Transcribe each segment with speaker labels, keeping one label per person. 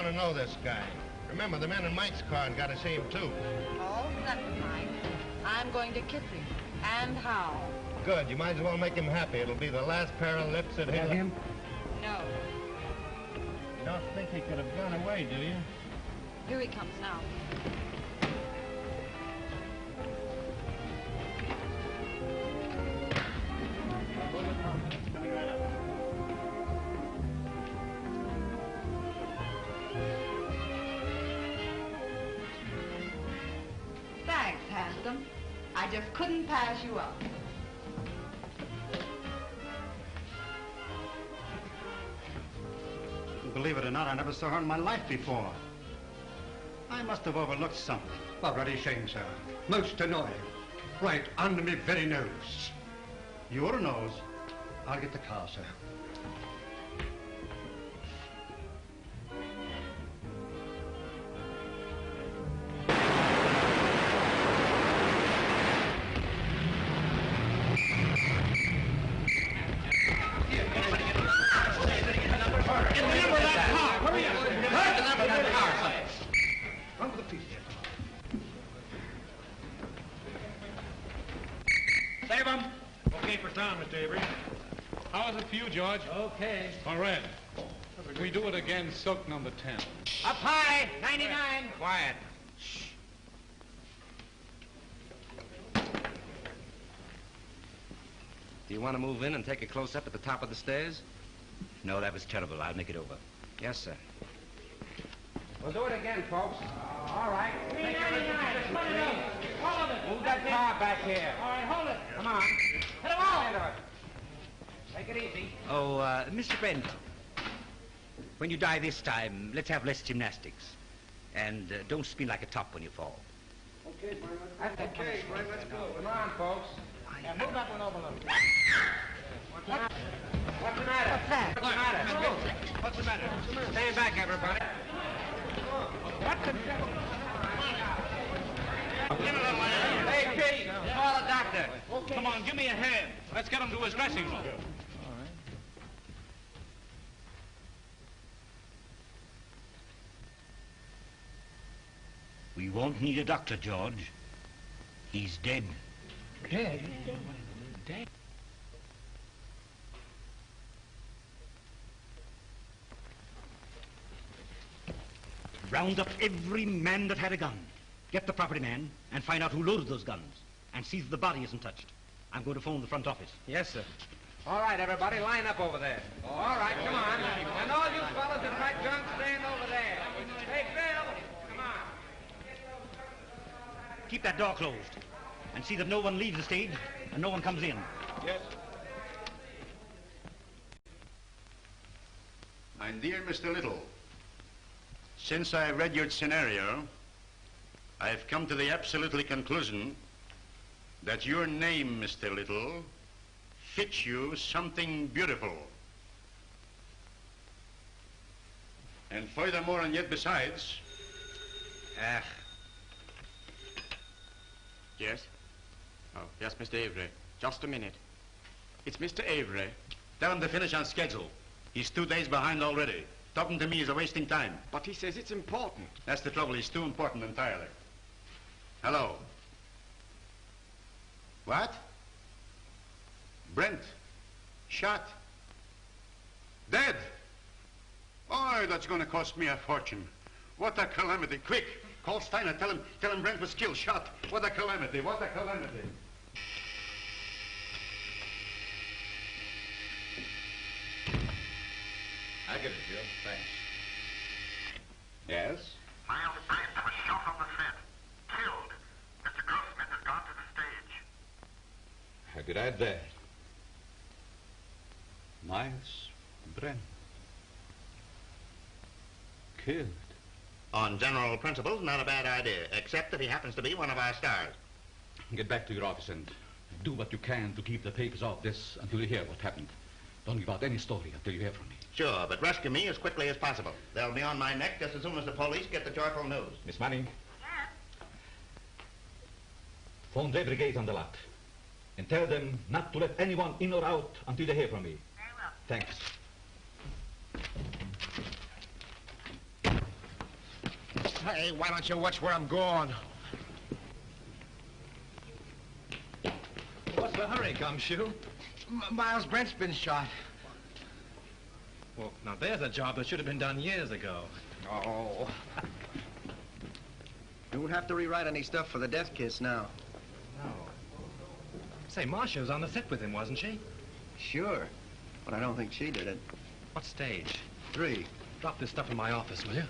Speaker 1: going to know this guy. Remember, the men in Mike's car got to see him, too.
Speaker 2: Oh, that's Mike. I'm going to kiss him. And how?
Speaker 1: Good. You might as well make him happy. It'll be the last pair of lips that he'll...
Speaker 3: him?
Speaker 2: No.
Speaker 1: You don't think he could have gone away, do you?
Speaker 2: Here he comes now. Thanks, handsome. I just couldn't pass you up.
Speaker 3: Believe it or not, I never saw her in my life before. I must have overlooked something.
Speaker 4: Already shame, sir. Most annoying. Right under me very nose.
Speaker 3: Your nose? I'll get the car, sir.
Speaker 5: Save him. Okay for town, Mr. Avery. How's it for you, George?
Speaker 6: Okay.
Speaker 5: All right. We do it again, silk number 10.
Speaker 6: Up high, 99.
Speaker 1: Quiet.
Speaker 7: Do you want to move in and take a close-up at the top of the stairs? No, that was terrible. I'll make it over. Yes, sir.
Speaker 6: We'll do it again, folks. All right. 399. Hold it. Move that car back here. All right, hold it. Come on. Hit him all. Take it easy.
Speaker 7: Oh, Mr. Brent, when you die this time, let's have less gymnastics. And don't spin like a top when you fall.
Speaker 6: Okay, Frank, let's go. Come on, folks. Yeah, move that one over a little. What's the matter?
Speaker 2: What's that?
Speaker 6: What's the matter? What's the matter? Stand back, everybody. What the devil? Hey, Kitty, call the doctor.
Speaker 5: Okay. Come on, give me a hand. Let's get him to his dressing room.
Speaker 7: We won't need a doctor, George. He's dead.
Speaker 6: Dead? Dead?
Speaker 7: Round up every man that had a gun. Get the property man and find out who loaded those guns. And see that the body isn't touched. I'm going to phone the front office.
Speaker 6: Yes, sir. All right, everybody, line up over there. All right, come on. And all you fellas that pack guns, stand over there. Hey, Bill, come on.
Speaker 7: Keep that door closed. And see that no one leaves the stage and no one comes in.
Speaker 5: Yes.
Speaker 3: My dear Mr. Little, since I read your scenario, I've come to the absolutely conclusion that your name, Mr. Little, fits you something beautiful. And furthermore, and yet besides...
Speaker 8: Yes? Oh, yes, Mr. Avery. Just a minute. It's Mr. Avery.
Speaker 3: Tell him to finish on schedule. He's 2 days behind already. Talking to me is a wasting time.
Speaker 8: But he says it's important.
Speaker 3: That's the trouble. He's too important entirely. Hello. What? Brent. Shot. Dead. Oh, that's going to cost me a fortune. What a calamity. Quick. Call Steiner. Tell him Brent was killed, shot. What a calamity. What a calamity.
Speaker 1: I get it, Joe. Thanks.
Speaker 3: Yes?
Speaker 9: Miles Brent was shot on the set. Killed. Mr. Grossman has gone to the stage.
Speaker 4: How could I that? Miles Brent. Killed.
Speaker 1: On general principles, not a bad idea, except that he happens to be one of our stars.
Speaker 4: Get back to your office and do what you can to keep the papers off this until you hear what happened. Don't give out any story until you hear from me.
Speaker 1: Sure, but rescue me as quickly as possible. They'll be on my neck just as soon as the police get the joyful news.
Speaker 4: Miss Manning.
Speaker 9: Yes?
Speaker 4: Phone the brigade on the lot. And tell them not to let anyone in or out until they hear from me.
Speaker 9: Very well.
Speaker 4: Thanks.
Speaker 6: Hey, why don't you watch where I'm going?
Speaker 5: What's the hurry, Gumshoe?
Speaker 6: Miles Brent's been shot.
Speaker 5: Well, now there's a job that should have been done years ago.
Speaker 6: Oh.
Speaker 10: You won't have to rewrite any stuff for the death kiss now.
Speaker 5: No. Say, Marcia was on the set with him, wasn't she?
Speaker 10: Sure, but I don't think she did it.
Speaker 5: What stage?
Speaker 10: 3.
Speaker 5: Drop this stuff in my office, will you?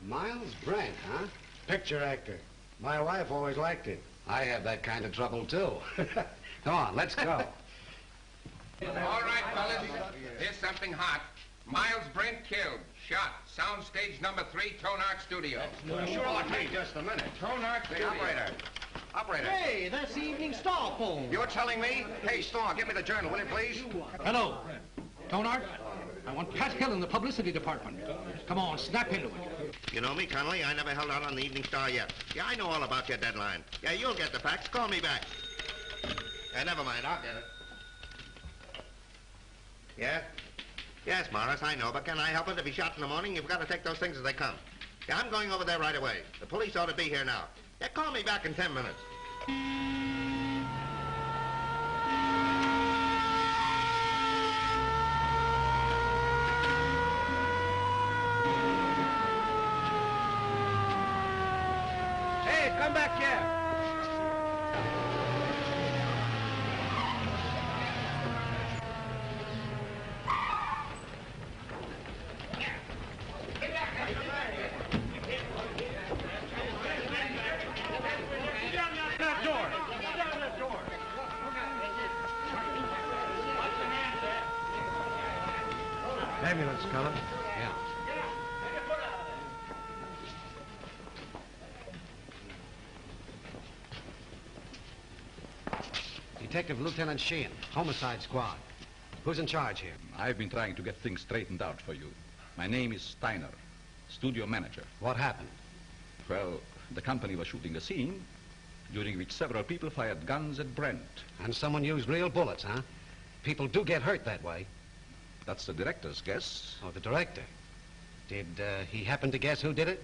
Speaker 11: Miles Brent, huh?
Speaker 12: Picture actor. My wife always liked it.
Speaker 11: I have that kind of trouble, too. Come on, let's go.
Speaker 6: All right, fellas. Here's something hot. Miles Brent killed. Shot. Soundstage number 3, Tone Art Studio.
Speaker 3: Sure ought me just a minute.
Speaker 6: Tone Art Studio.
Speaker 3: Operator.
Speaker 10: Hey, that's the Evening Star phone.
Speaker 3: You're telling me? Hey, Star, give me the journal, will you, please?
Speaker 7: Hello. Tonart, I want Pat Hill in the publicity department. Come on, snap into it.
Speaker 1: You know me, Connolly. I never held out on the Evening Star yet. Yeah, I know all about your deadline. Yeah, you'll get the facts. Call me back. Never mind. I'll get it. Yeah? Yes, Morris, I know, but can I help it? If he's shot in the morning, you've got to take those things as they come. Yeah, I'm going over there right away. The police ought to be here now. Yeah, call me back in 10 minutes.
Speaker 6: Hey, come back here.
Speaker 12: Ambulance, Colonel.
Speaker 11: Yeah. Detective Lieutenant Sheehan, Homicide Squad. Who's in charge here?
Speaker 4: I've been trying to get things straightened out for you. My name is Steiner, studio manager.
Speaker 11: What happened?
Speaker 4: Well, the company was shooting a scene during which several people fired guns at Brent.
Speaker 11: And someone used real bullets, huh? People do get hurt that way.
Speaker 4: That's the director's guess.
Speaker 11: Oh, the director. Did he happen to guess who did it?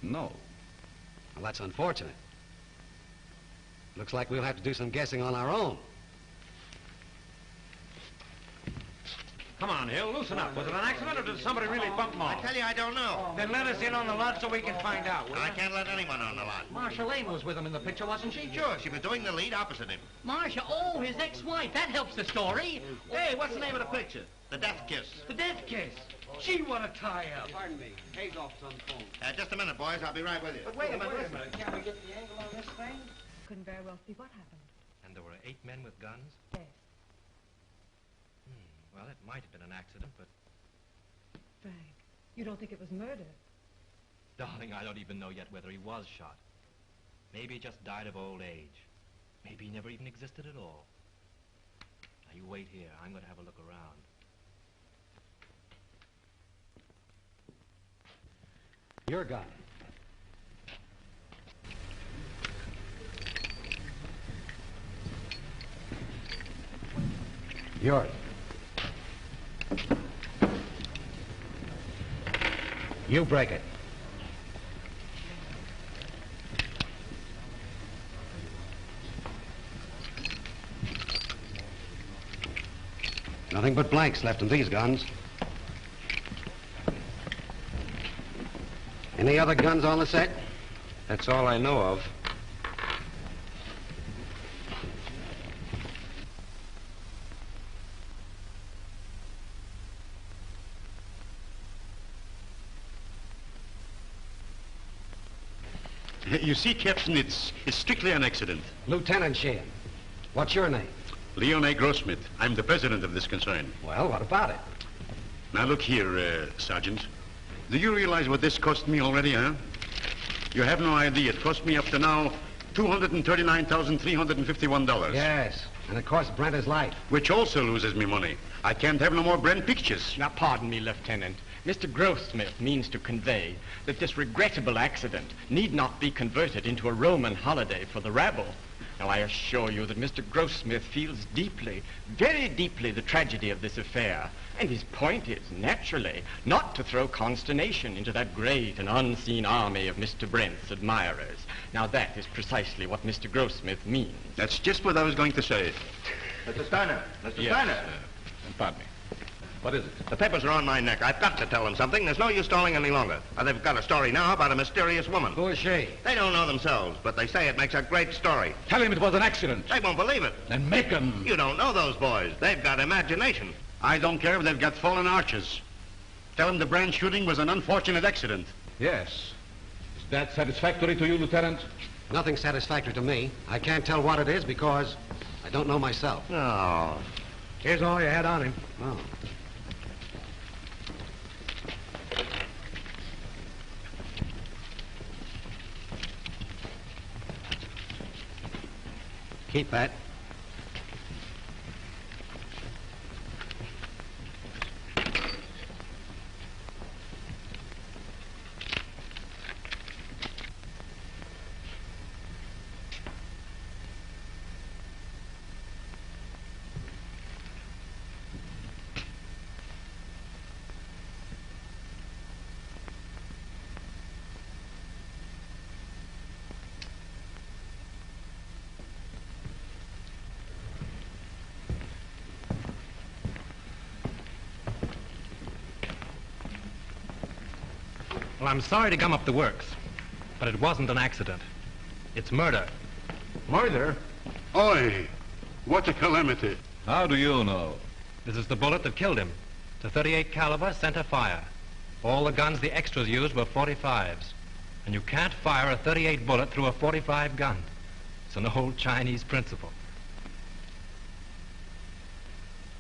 Speaker 4: No.
Speaker 11: Well, that's unfortunate. Looks like we'll have to do some guessing on our own.
Speaker 6: Come on, Hill, loosen up. Was it an accident or did somebody really bump him
Speaker 1: I
Speaker 6: off?
Speaker 1: tell you, I don't know.
Speaker 6: Then let us in on the lot so we can find out.
Speaker 1: I can't let anyone on the lot.
Speaker 10: Marcia Lane was with him in the picture, wasn't she?
Speaker 1: Sure, she was doing the lead opposite him.
Speaker 10: Marcia, oh, his ex-wife. That helps the story.
Speaker 1: Hey, what's the name of the picture? The Death Kiss.
Speaker 10: The death kiss. Gee, what a tie-up.
Speaker 11: Pardon me. Hazel's on the phone.
Speaker 1: Just a minute, boys. I'll be right with you.
Speaker 10: But wait a minute. Can't we get the angle on this thing?
Speaker 2: Couldn't very well see what happened.
Speaker 5: And there were 8 men with guns?
Speaker 2: Yes.
Speaker 5: Well, it might have been an accident, but...
Speaker 2: Frank, you don't think it was murder?
Speaker 5: Darling, I don't even know yet whether he was shot. Maybe he just died of old age. Maybe he never even existed at all. Now, you wait here. I'm going to have a look around.
Speaker 11: Your gun. Yours. You break it. Nothing but blanks left in these guns. Any other guns on the set?
Speaker 10: That's all I know of.
Speaker 3: You see, Captain, it's strictly an accident.
Speaker 11: Lieutenant Sheehan, what's your name?
Speaker 3: Leon A. Grossmith. I'm the president of this concern.
Speaker 11: Well, what about it?
Speaker 3: Now, look here, Sergeant. Do you realize what this cost me already, huh? You have no idea. It cost me up to now $239,351.
Speaker 11: Yes, and it cost Brent his life.
Speaker 3: Which also loses me money. I can't have no more Brent pictures.
Speaker 6: Now, pardon me, Lieutenant.
Speaker 8: Mr. Grossmith means to convey that this regrettable accident need not be converted into a Roman holiday for the rabble. Now, I assure you that Mr. Grossmith feels deeply, very deeply, the tragedy of this affair. And his point is, naturally, not to throw consternation into that great and unseen army of Mr. Brent's admirers. Now, that is precisely what Mr. Grossmith means.
Speaker 3: That's just what I was going to say.
Speaker 1: Mr. Steiner. Mr.
Speaker 3: Yes,
Speaker 1: Steiner.
Speaker 4: Pardon me. What is it?
Speaker 1: The papers are on my neck. I've got to tell them something. There's no use stalling any longer. They've got a story now about a mysterious woman.
Speaker 11: Who is she?
Speaker 1: They don't know themselves, but they say it makes a great story.
Speaker 4: Tell him it was an accident.
Speaker 1: They won't believe it.
Speaker 4: Then make him.
Speaker 1: You don't know those boys. They've got imagination.
Speaker 3: I don't care if they've got fallen arches. Tell them the Brand shooting was an unfortunate accident.
Speaker 4: Yes. Is that satisfactory to you, Lieutenant?
Speaker 11: Nothing satisfactory to me. I can't tell what it is because I don't know myself.
Speaker 1: Oh.
Speaker 12: Here's all you had on him.
Speaker 11: Oh. Keep that.
Speaker 5: Well, I'm sorry to gum up the works, but it wasn't an accident. It's murder.
Speaker 3: Murder? Oi! What a calamity.
Speaker 4: How do you know?
Speaker 5: This is the bullet that killed him. It's a .38 caliber center fire. All the guns the extras used were .45s. And you can't fire a .38 bullet through a .45 gun. It's an old Chinese principle.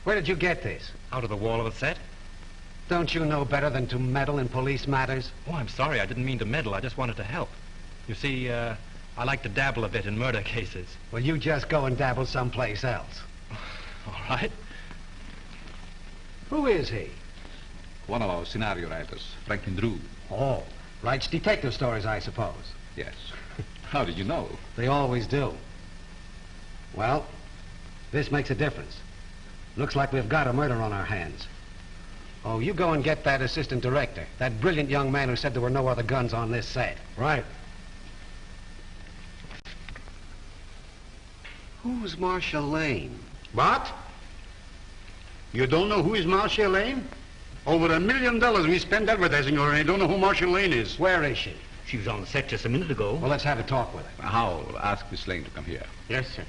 Speaker 11: Where did you get this?
Speaker 5: Out of the wall of the set?
Speaker 11: Don't you know better than to meddle in police matters?
Speaker 5: Oh, I'm sorry. I didn't mean to meddle. I just wanted to help. You see, I like to dabble a bit in murder cases.
Speaker 11: Well, you just go and dabble someplace else.
Speaker 5: All right.
Speaker 11: Who is he?
Speaker 4: One of our scenario writers, Franklin Drew.
Speaker 11: Oh, writes detective stories, I suppose.
Speaker 4: Yes. How did you know?
Speaker 11: They always do. Well, this makes a difference. Looks like we've got a murder on our hands. Oh, you go and get that assistant director, that brilliant young man who said there were no other guns on this set.
Speaker 12: Right.
Speaker 11: Who's Marcia Lane?
Speaker 3: What? You don't know who is Marcia Lane? Over $1 million we spent advertising her, and I don't know who Marcia Lane is.
Speaker 11: Where is she?
Speaker 7: She was on the set just a minute ago.
Speaker 11: Well, let's have a talk with her.
Speaker 4: Howell, ask Miss Lane to come here.
Speaker 8: Yes, sir.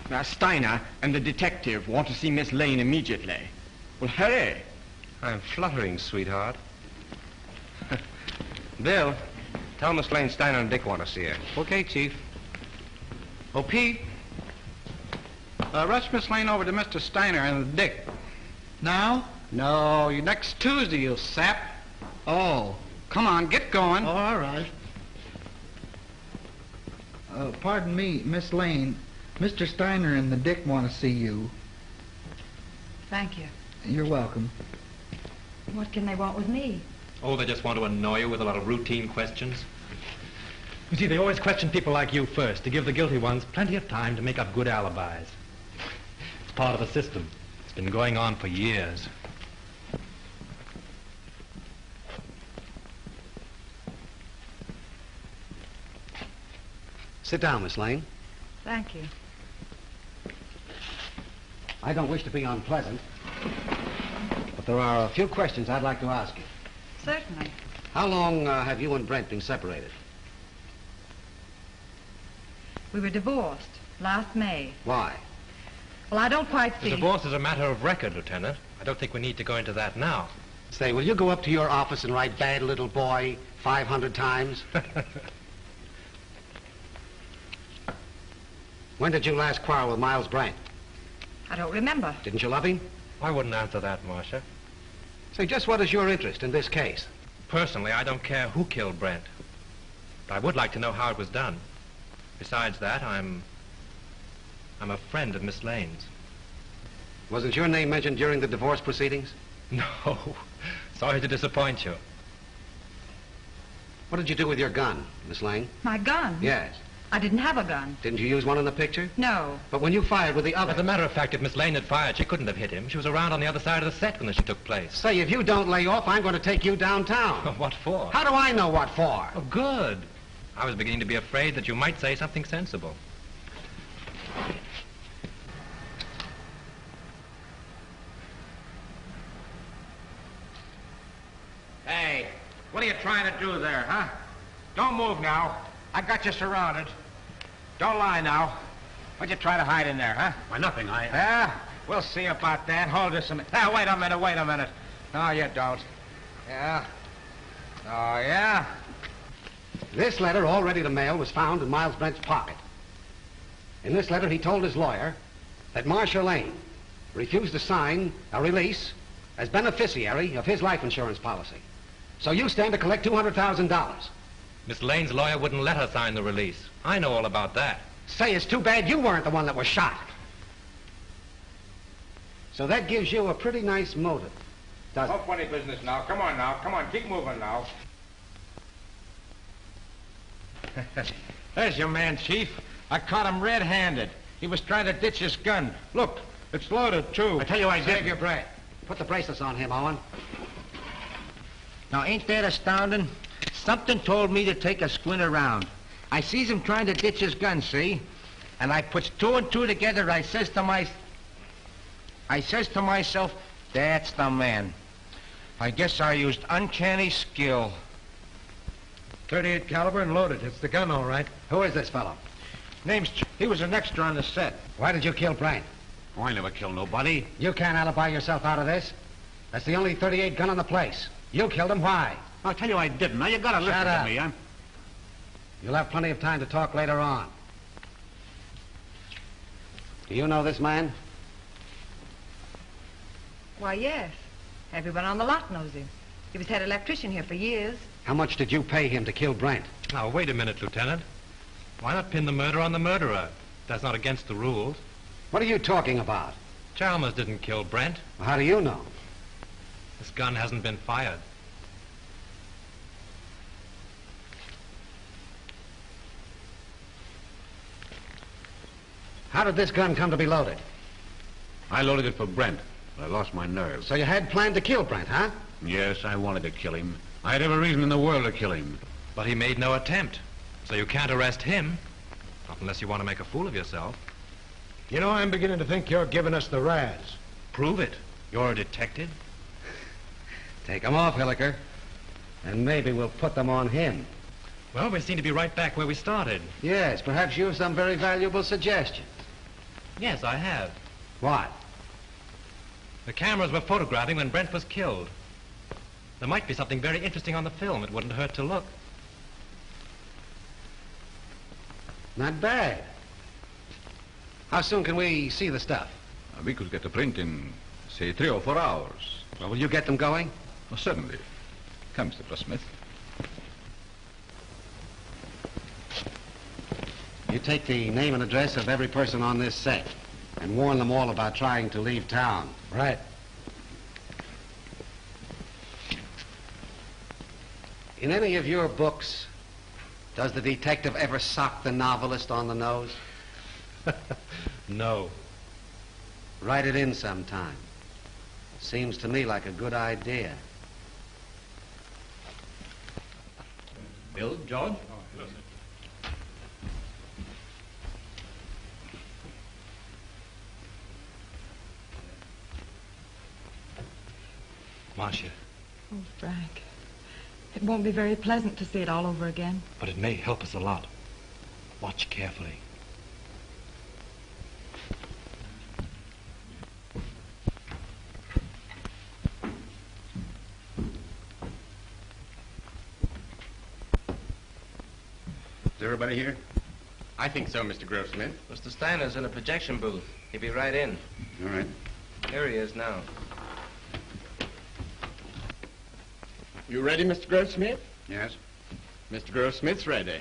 Speaker 8: Now, Steiner and the detective want to see Miss Lane immediately. Well, hurry.
Speaker 6: I'm fluttering, sweetheart. Bill, tell Miss Lane Steiner and Dick want to see her.
Speaker 13: Okay, Chief. Oh, Pete, rush Miss Lane over to Mr. Steiner and Dick. Now? No, next Tuesday, you sap. Oh, come on, get going.
Speaker 14: Oh, all right. Pardon me, Miss Lane. Mr. Steiner and the Dick want to see you.
Speaker 2: Thank you.
Speaker 14: You're welcome.
Speaker 2: What can they want with me?
Speaker 5: Oh, they just want to annoy you with a lot of routine questions. You see, they always question people like you first to give the guilty ones plenty of time to make up good alibis. It's part of the system. It's been going on for years.
Speaker 11: Sit down, Miss Lane.
Speaker 2: Thank you.
Speaker 11: I don't wish to be unpleasant, but there are a few questions I'd like to ask you.
Speaker 2: Certainly.
Speaker 11: How long have you and Brent been separated?
Speaker 2: We were divorced last May.
Speaker 11: Why?
Speaker 2: Well, I don't quite
Speaker 5: The
Speaker 2: see.
Speaker 5: divorce is a matter of record, Lieutenant. I don't think we need to go into that now.
Speaker 11: Say, will you go up to your office and write bad little boy 500 times? When did you last quarrel with Miles Brent?
Speaker 2: I don't remember.
Speaker 11: Didn't you love him?
Speaker 5: I wouldn't answer that, Marcia.
Speaker 11: Say, just what is your interest in this case?
Speaker 5: Personally, I don't care who killed Brent. But I would like to know how it was done. Besides that, I'm a friend of Miss Lane's.
Speaker 11: Wasn't your name mentioned during the divorce proceedings?
Speaker 5: No. Sorry to disappoint you.
Speaker 11: What did you do with your gun, Miss Lane?
Speaker 2: My gun?
Speaker 11: Yes.
Speaker 2: I didn't have a gun.
Speaker 11: Didn't you use one in the picture?
Speaker 2: No.
Speaker 11: But when you fired with the other...
Speaker 5: As a matter of fact, if Miss Lane had fired, she couldn't have hit him. She was around on the other side of the set when the shit took place.
Speaker 11: Say, if you don't lay off, I'm going to take you downtown.
Speaker 5: What for?
Speaker 11: How do I know what for?
Speaker 5: Oh, good. I was beginning to be afraid that you might say something sensible.
Speaker 6: Hey, what are you trying to do there, huh? Don't move now. I got you surrounded. Don't lie now. What'd you try to hide in there, huh?
Speaker 7: Why, nothing.
Speaker 6: Yeah? We'll see about that. Hold this a minute. Ah, wait a minute. No, you don't. Yeah? Oh, yeah?
Speaker 11: This letter, all ready to mail, was found in Miles Brent's pocket. In this letter, he told his lawyer that Marcia Lane refused to sign a release as beneficiary of his life insurance policy. So you stand to collect $200,000.
Speaker 5: Miss Lane's lawyer wouldn't let her sign the release. I know all about that.
Speaker 11: Say, it's too bad you weren't the one that was shot. So that gives you a pretty nice motive, doesn't
Speaker 6: No funny business now. Come on, keep moving now. There's your man, Chief. I caught him red-handed. He was trying to ditch his gun. Look, it's loaded, too.
Speaker 11: I tell you I did. Save your breath. Put the bracelets on him, Owen.
Speaker 6: Now, ain't that astounding? Something told me to take a squint around. I sees him trying to ditch his gun, see? And I puts two and two together. I says to myself, that's the man. I guess I used uncanny skill.
Speaker 12: 38 caliber and loaded. It's the gun, all right.
Speaker 11: Who is this fellow?
Speaker 6: He was an extra on the set.
Speaker 11: Why did you kill Brent?
Speaker 3: Oh, I never killed nobody.
Speaker 11: You can't alibi yourself out of this. That's the only 38 gun on the place. You killed him. Why?
Speaker 7: I'll tell you I didn't. Now, you gotta listen to me.
Speaker 11: You'll have plenty of time to talk later on. Do you know this man?
Speaker 2: Why, yes. Everyone on the lot knows him. He was head electrician here for years.
Speaker 11: How much did you pay him to kill Brent?
Speaker 5: Now, wait a minute, Lieutenant. Why not pin the murder on the murderer? That's not against the rules.
Speaker 11: What are you talking about?
Speaker 5: Chalmers didn't kill Brent.
Speaker 11: Well, how do you know?
Speaker 5: This gun hasn't been fired.
Speaker 11: How did this gun come to be loaded?
Speaker 3: I loaded it for Brent, but I lost my nerve.
Speaker 11: So you had planned to kill Brent, huh?
Speaker 3: Yes, I wanted to kill him. I had every reason in the world to kill him.
Speaker 5: But he made no attempt. So you can't arrest him. Not unless you want to make a fool of yourself.
Speaker 12: You know, I'm beginning to think you're giving us the razz.
Speaker 5: Prove it. You're a detective.
Speaker 11: Take them off, Hilliker. And maybe we'll put them on him.
Speaker 5: Well, we seem to be right back where we started.
Speaker 11: Yes, perhaps you have some very valuable suggestions.
Speaker 5: Yes, I have.
Speaker 11: What?
Speaker 5: The cameras were photographing when Brent was killed. There might be something very interesting on the film. It wouldn't hurt to look.
Speaker 11: Not bad. How soon can we see the stuff?
Speaker 4: We could get a print in, say, 3 or 4 hours.
Speaker 11: Well, will you get them going?
Speaker 4: Oh, certainly. Come, Mr. Grossmith.
Speaker 11: You take the name and address of every person on this set and warn them all about trying to leave town.
Speaker 12: Right.
Speaker 11: In any of your books, does the detective ever sock the novelist on the nose?
Speaker 5: No.
Speaker 11: Write it in sometime. Seems to me like a good idea.
Speaker 4: Bill, George?
Speaker 5: Marcia.
Speaker 2: Oh, Frank. It won't be very pleasant to see it all over again.
Speaker 5: But it may help us a lot. Watch carefully.
Speaker 3: Is everybody here?
Speaker 8: I think so, Mr. Grossmith.
Speaker 10: Mr. Steiner's in a projection booth. He'll be right in.
Speaker 3: All right.
Speaker 10: Here he is now.
Speaker 8: You ready, Mr. Grossmith?
Speaker 3: Yes.
Speaker 8: Mr. Grossmith's ready.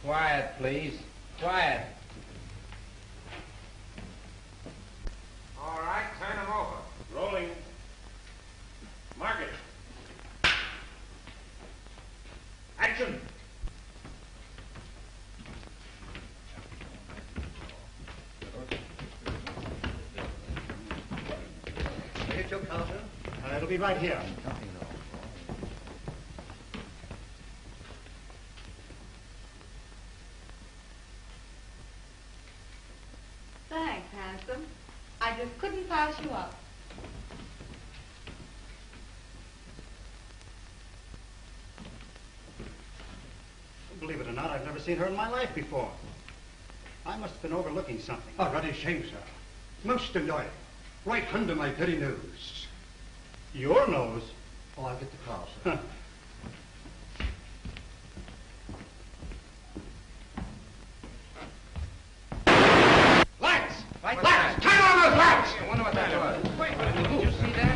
Speaker 6: Quiet, please. Quiet.
Speaker 7: Action!
Speaker 11: Here, Joe Calvin.
Speaker 7: It'll be right here.
Speaker 2: Thanks, handsome. I just couldn't pass you up.
Speaker 7: Believe it or not, I've never seen her in my life before. I must have been overlooking something.
Speaker 12: Oh, bloody shame, sir. Most annoying. Right under my very nose.
Speaker 7: Your nose?
Speaker 12: Oh, I'll get the car, sir.
Speaker 6: Lights!
Speaker 10: Lights!
Speaker 6: Lights! Turn on those lights!
Speaker 10: I wonder what that was. Wait, did you see that?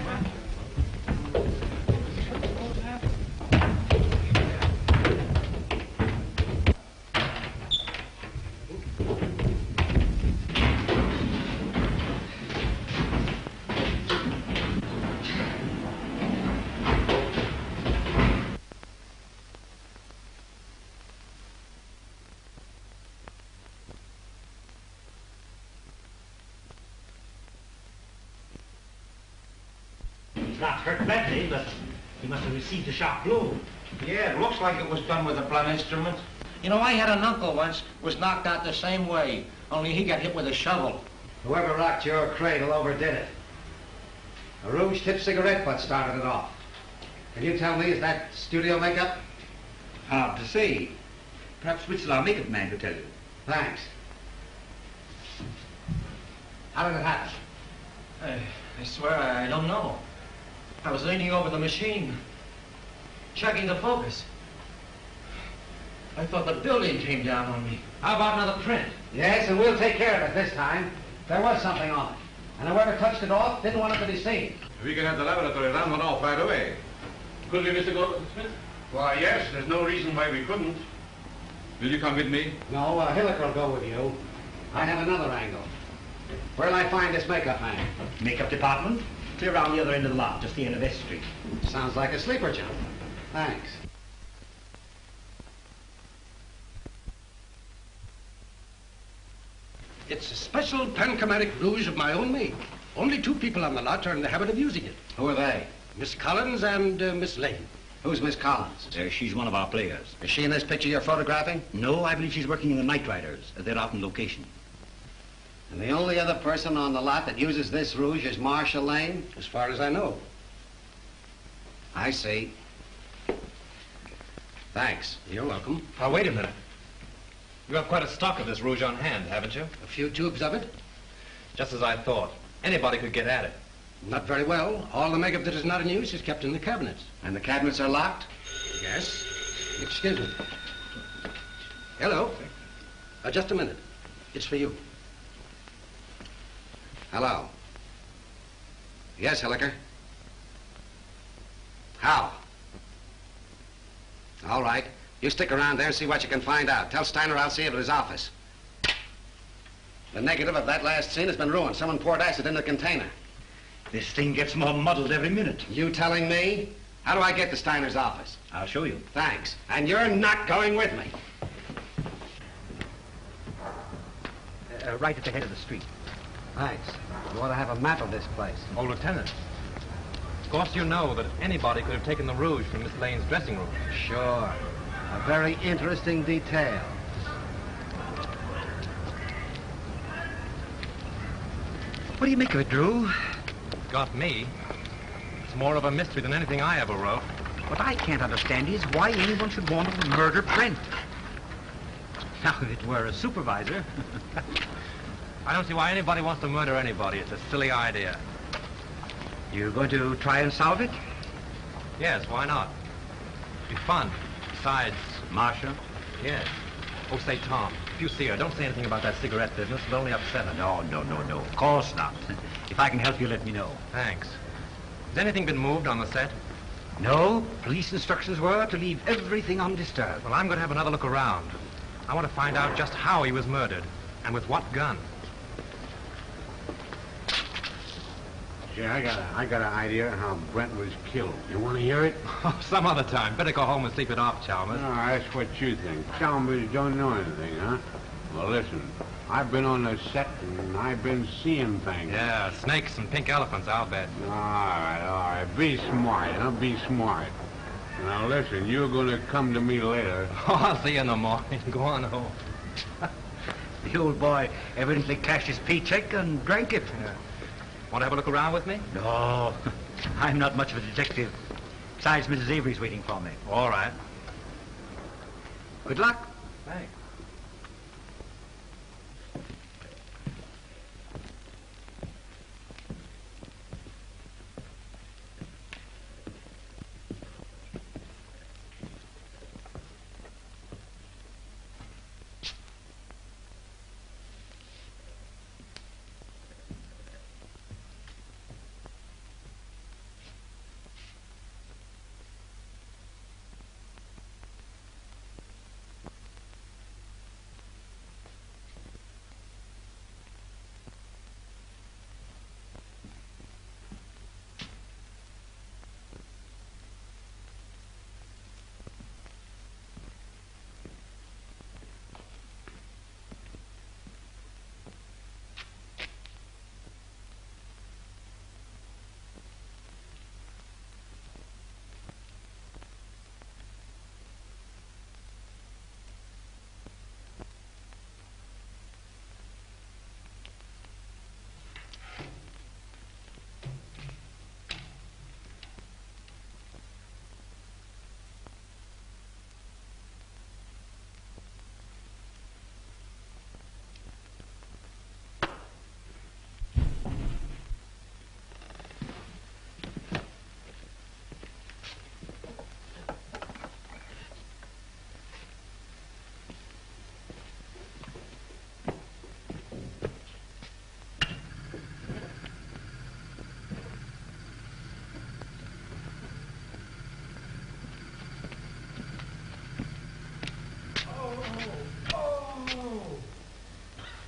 Speaker 7: He's not hurt badly, but he must have received a sharp blow.
Speaker 6: Yeah, it looks like it was done with a blunt instrument. You know, I had an uncle once was knocked out the same way, only he got hit with a shovel.
Speaker 11: Whoever rocked your cradle overdid it. A rouge-tipped cigarette butt started it off. Can you tell me, is that studio makeup?
Speaker 15: Hard to say. Perhaps Witzel, our makeup man, could tell you.
Speaker 11: Thanks. How did it happen?
Speaker 6: I swear I don't know. I was leaning over the machine, checking the focus. I thought the building came down on me.
Speaker 7: How about another print?
Speaker 11: Yes, and we'll take care of it this time. There was something on it. And whoever touched it off didn't want it to be seen.
Speaker 3: We can have the laboratory run one off right away.
Speaker 4: Could we, Mr. Goldsmith?
Speaker 3: Why, yes, there's no reason why we couldn't.
Speaker 4: Will you come with me?
Speaker 11: No, Hilliker will go with you. I have another angle. Where'll I find this makeup man?
Speaker 7: Makeup department? Clear around the other end of the lot, just the end of S Street.
Speaker 11: Sounds like a sleeper job. Thanks.
Speaker 16: It's a special panchromatic rouge of my own make. Only 2 people on the lot are in the habit of using it.
Speaker 11: Who are they?
Speaker 16: Miss Collins and Miss Lane.
Speaker 11: Who's Miss Collins?
Speaker 7: She's one of our players.
Speaker 11: Is she in this picture you're photographing?
Speaker 7: No, I believe she's working in the Night Riders. They're out on location.
Speaker 11: And the only other person on the lot that uses this rouge is Marcia Lane?
Speaker 16: As far as I know.
Speaker 11: I see. Thanks.
Speaker 5: You're welcome. Now, wait a minute. You have quite a stock of this rouge on hand, haven't you?
Speaker 16: A few tubes of it?
Speaker 5: Just as I thought. Anybody could get at it.
Speaker 16: Not very well. All the makeup that is not in use is kept in the cabinets.
Speaker 11: And the cabinets are locked?
Speaker 16: Yes. Excuse me. Hello. Just a minute. It's for you.
Speaker 11: Hello. Yes, Hilliker. How? All right. You stick around there and see what you can find out. Tell Steiner I'll see you at his office. The negative of that last scene has been ruined. Someone poured acid in the container.
Speaker 7: This thing gets more muddled every minute.
Speaker 11: You telling me? How do I get to Steiner's office?
Speaker 7: I'll show you.
Speaker 11: Thanks. And you're not going with me.
Speaker 7: Right at the head of the street.
Speaker 11: Thanks. You ought to have a map of this place.
Speaker 5: Oh, Lieutenant. Of course you know that anybody could have taken the rouge from Miss Lane's dressing room.
Speaker 11: Sure. A very interesting detail.
Speaker 7: What do you make of it, Drew?
Speaker 5: Got me. It's more of a mystery than anything I ever wrote.
Speaker 7: What I can't understand is why anyone should want to murder Brent. Now, if it were a supervisor...
Speaker 5: I don't see why anybody wants to murder anybody. It's a silly idea.
Speaker 7: You're going to try and solve it?
Speaker 5: Yes, why not? It'd be fun. Besides...
Speaker 7: Marcia?
Speaker 5: Yes. Oh, say, Tom, if you see her, don't say anything about that cigarette business. It'll only upset her.
Speaker 7: No. Of course not. If I can help you, let me know.
Speaker 5: Thanks. Has anything been moved on the set?
Speaker 7: No. Police instructions were to leave everything undisturbed.
Speaker 5: Well, I'm going to have another look around. I want to find out just how he was murdered and with what gun.
Speaker 17: Yeah, I got an idea how Brent was killed. You want to hear it?
Speaker 5: Oh, some other time. Better go home and sleep it off, Chalmers.
Speaker 17: No, that's what you think. Chalmers don't know anything, huh? Well, listen. I've been on the set and I've been seeing things.
Speaker 5: Yeah, snakes and pink elephants, I'll bet.
Speaker 17: All right. Be smart, huh? Be smart. Now, listen, you're going to come to me later.
Speaker 5: Oh, I'll see you in the morning. Go on home.
Speaker 7: The old boy evidently cashed his paycheck and drank it.
Speaker 5: Yeah. Want to have a look around with me?
Speaker 7: No, I'm not much of a detective. Besides, Mrs. Avery's waiting for me.
Speaker 5: All right.
Speaker 7: Good luck.
Speaker 5: Thanks.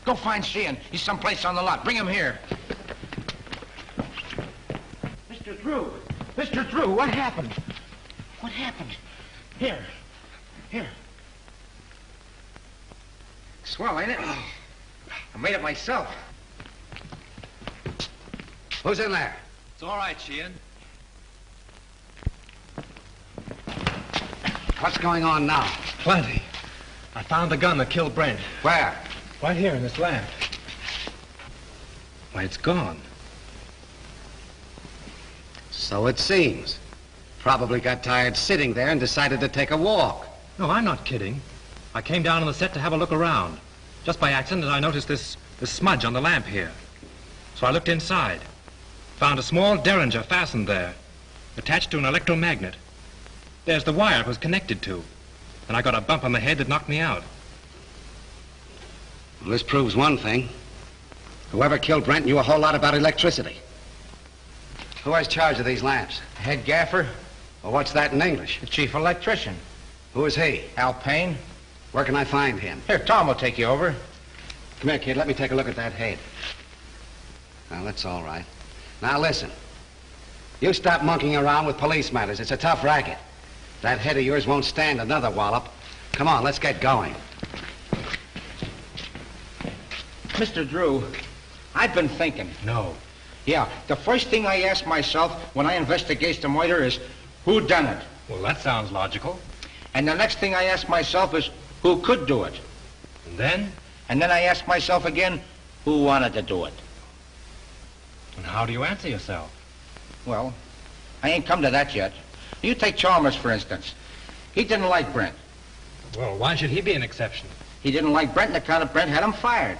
Speaker 6: Go find Sheehan. He's someplace on the lot. Bring him here. Mr. Drew! Mr. Drew, what happened? What happened? Here. Swell, ain't it? I made it myself.
Speaker 11: Who's in there?
Speaker 5: It's all right, Sheehan.
Speaker 11: What's going on now?
Speaker 5: Plenty. I found the gun that killed Brent.
Speaker 11: Where?
Speaker 5: Right here in this lamp. Why, it's gone.
Speaker 11: So it seems. Probably got tired sitting there and decided to take a walk.
Speaker 5: No, I'm not kidding. I came down on the set to have a look around. Just by accident, I noticed this smudge on the lamp here. So I looked inside. Found a small derringer fastened there, attached to an electromagnet. There's the wire it was connected to. And I got a bump on the head that knocked me out.
Speaker 11: Well, this proves one thing. Whoever killed Brent knew a whole lot about electricity. Who has charge of these lamps?
Speaker 6: Head gaffer.
Speaker 11: Well, what's that in English?
Speaker 6: The chief electrician.
Speaker 11: Who is he?
Speaker 6: Al Payne.
Speaker 11: Where can I find him?
Speaker 6: Here, Tom will take you over.
Speaker 11: Come here, kid. Let me take a look at that head. Well, that's all right. Now, listen. You stop monkeying around with police matters. It's a tough racket. That head of yours won't stand another wallop. Come on, let's get going.
Speaker 6: Mr. Drew, I've been thinking.
Speaker 5: No.
Speaker 6: Yeah, the first thing I ask myself when I investigate the murder is, who done it?
Speaker 5: Well, that sounds logical.
Speaker 6: And the next thing I ask myself is, who could do it?
Speaker 5: And then?
Speaker 6: And then I ask myself again, who wanted to do it?
Speaker 5: And how do you answer yourself?
Speaker 6: Well, I ain't come to that yet. You take Chalmers, for instance. He didn't like Brent.
Speaker 5: Well, why should he be an exception?
Speaker 6: He didn't like Brent on account of Brent had him fired.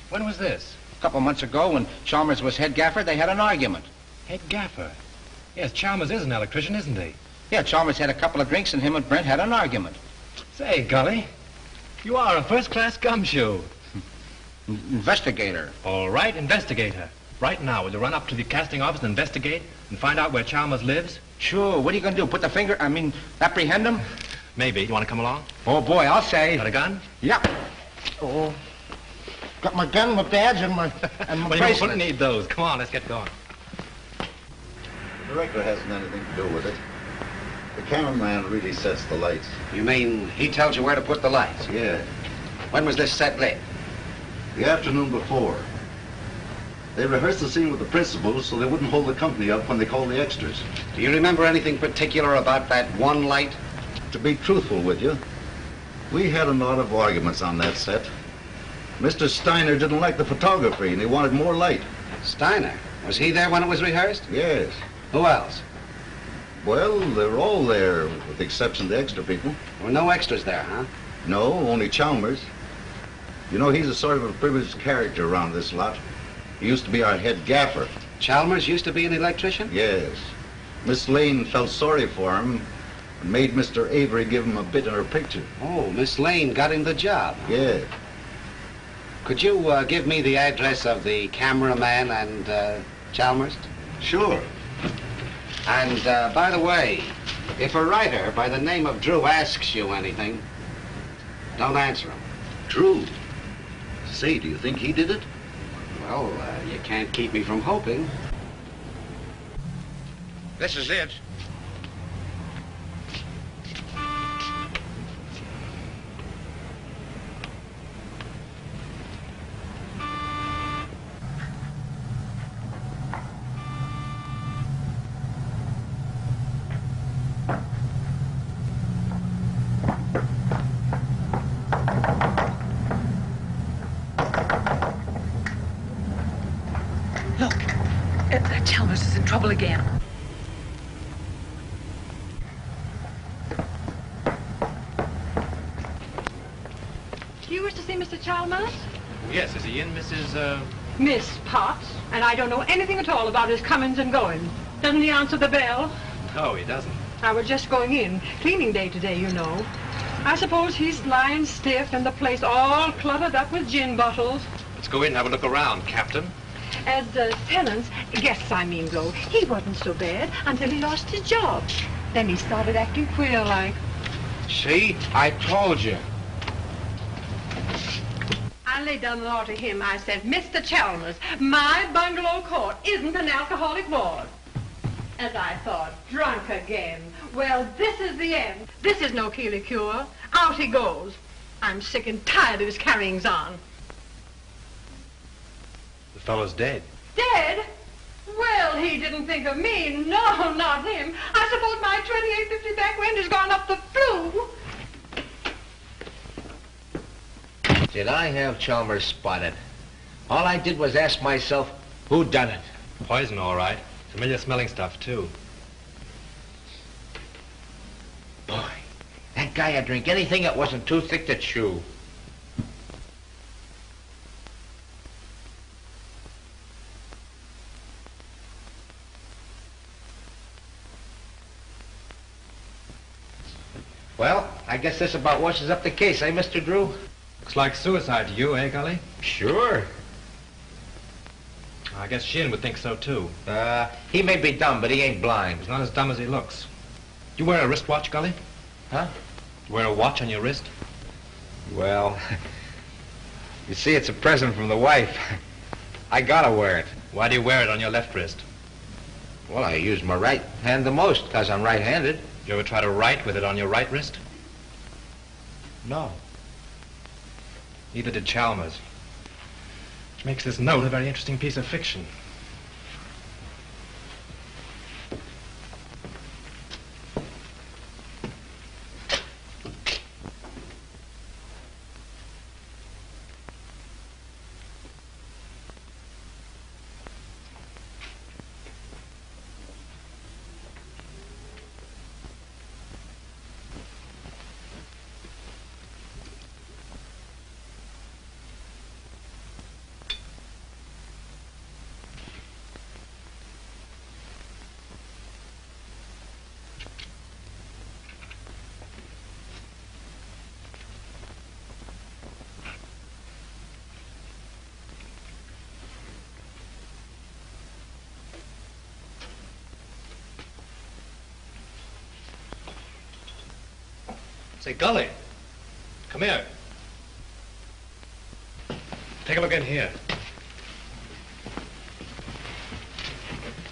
Speaker 5: When was this?
Speaker 6: A couple months ago, when Chalmers was head gaffer, they had an argument.
Speaker 5: Head gaffer? Yes, Chalmers is an electrician, isn't he?
Speaker 6: Yeah, Chalmers had a couple of drinks, and him and Brent had an argument.
Speaker 5: Say, Gully, you are a first-class gumshoe.
Speaker 6: Investigator.
Speaker 5: All right, investigator. Right now, will you run up to the casting office and investigate and find out where Chalmers lives?
Speaker 6: Sure. What are you going to do? Put the finger, apprehend him?
Speaker 5: Maybe. You want to come along?
Speaker 6: Oh, boy, I'll say.
Speaker 5: Got a gun?
Speaker 6: Yeah. Oh. Got my gun, my badge, and my
Speaker 5: well, you won't need those. Come on, let's get going.
Speaker 18: The director hasn't anything to do with it. The cameraman really sets the lights.
Speaker 11: You mean he tells you where to put the lights?
Speaker 18: Yeah.
Speaker 11: When was this set lit?
Speaker 18: The afternoon before. They rehearsed the scene with the principals so they wouldn't hold the company up when they called the extras.
Speaker 11: Do you remember anything particular about that one light?
Speaker 18: To be truthful with you, we had a lot of arguments on that set. Mr. Steiner didn't like the photography and he wanted more light.
Speaker 11: Steiner? Was he there when it was rehearsed?
Speaker 18: Yes.
Speaker 11: Who else?
Speaker 18: Well, they were all there, with the exception of the extra people.
Speaker 11: There were no extras there, huh?
Speaker 18: No, only Chalmers. You know, he's a sort of a privileged character around this lot. He used to be our head gaffer.
Speaker 11: Chalmers used to be an electrician?
Speaker 18: Yes. Miss Lane felt sorry for him and made Mr. Avery give him a bit in her picture.
Speaker 11: Oh, Miss Lane got him the job.
Speaker 18: Yeah.
Speaker 11: Could you give me the address of the cameraman and Chalmers?
Speaker 18: Sure.
Speaker 11: And by the way, if a writer by the name of Drew asks you anything, don't answer him.
Speaker 18: Drew? Say, do you think he did it?
Speaker 11: Well, you can't keep me from hoping.
Speaker 6: This is it.
Speaker 2: Chalmers is in trouble again.
Speaker 19: Do you wish to see Mr. Chalmers?
Speaker 5: Yes, is he in, Mrs.
Speaker 19: Miss Potts. And I don't know anything at all about his comings and goings. Doesn't he answer the bell?
Speaker 5: No, he doesn't.
Speaker 19: I was just going in. Cleaning day today, you know. I suppose he's lying stiff and the place all cluttered up with gin bottles.
Speaker 5: Let's go in and have a look around, Captain.
Speaker 19: As tenants, guests I mean though, he wasn't so bad until he lost his job. Then he started acting queer like.
Speaker 6: See? I told you.
Speaker 19: I laid down the law to him. I said, Mr. Chalmers, my bungalow court isn't an alcoholic ward. As I thought, drunk again. Well, this is the end. This is no Keeley cure. Out he goes. I'm sick and tired of his carryings on.
Speaker 5: The fellow's dead.
Speaker 19: Dead? Well, he didn't think of me. No, not him. I suppose my 2850 back wind has gone up the flue.
Speaker 6: Did I have Chalmers spotted? All I did was ask myself, who done it?
Speaker 5: Poison, all right. Familiar smelling stuff, too.
Speaker 6: Boy, that guy would drink anything that wasn't too thick to chew. Well, I guess this about washes up the case, eh, Mr. Drew?
Speaker 5: Looks like suicide to you, eh, Gully?
Speaker 6: Sure.
Speaker 5: I guess Sheehan would think so, too.
Speaker 6: He may be dumb, but he ain't blind.
Speaker 5: He's not as dumb as he looks. You wear a wristwatch, Gully?
Speaker 6: Huh?
Speaker 5: You wear a watch on your wrist?
Speaker 6: Well, you see, it's a present from the wife. I gotta wear it.
Speaker 5: Why do you wear it on your left wrist?
Speaker 6: Well, I use my right hand the most, because I'm right-handed.
Speaker 5: You ever try to write with it on your right wrist?
Speaker 6: No.
Speaker 5: Neither did Chalmers. Which makes this note a very interesting piece of fiction. Say, Gully, come here. Take a look in here.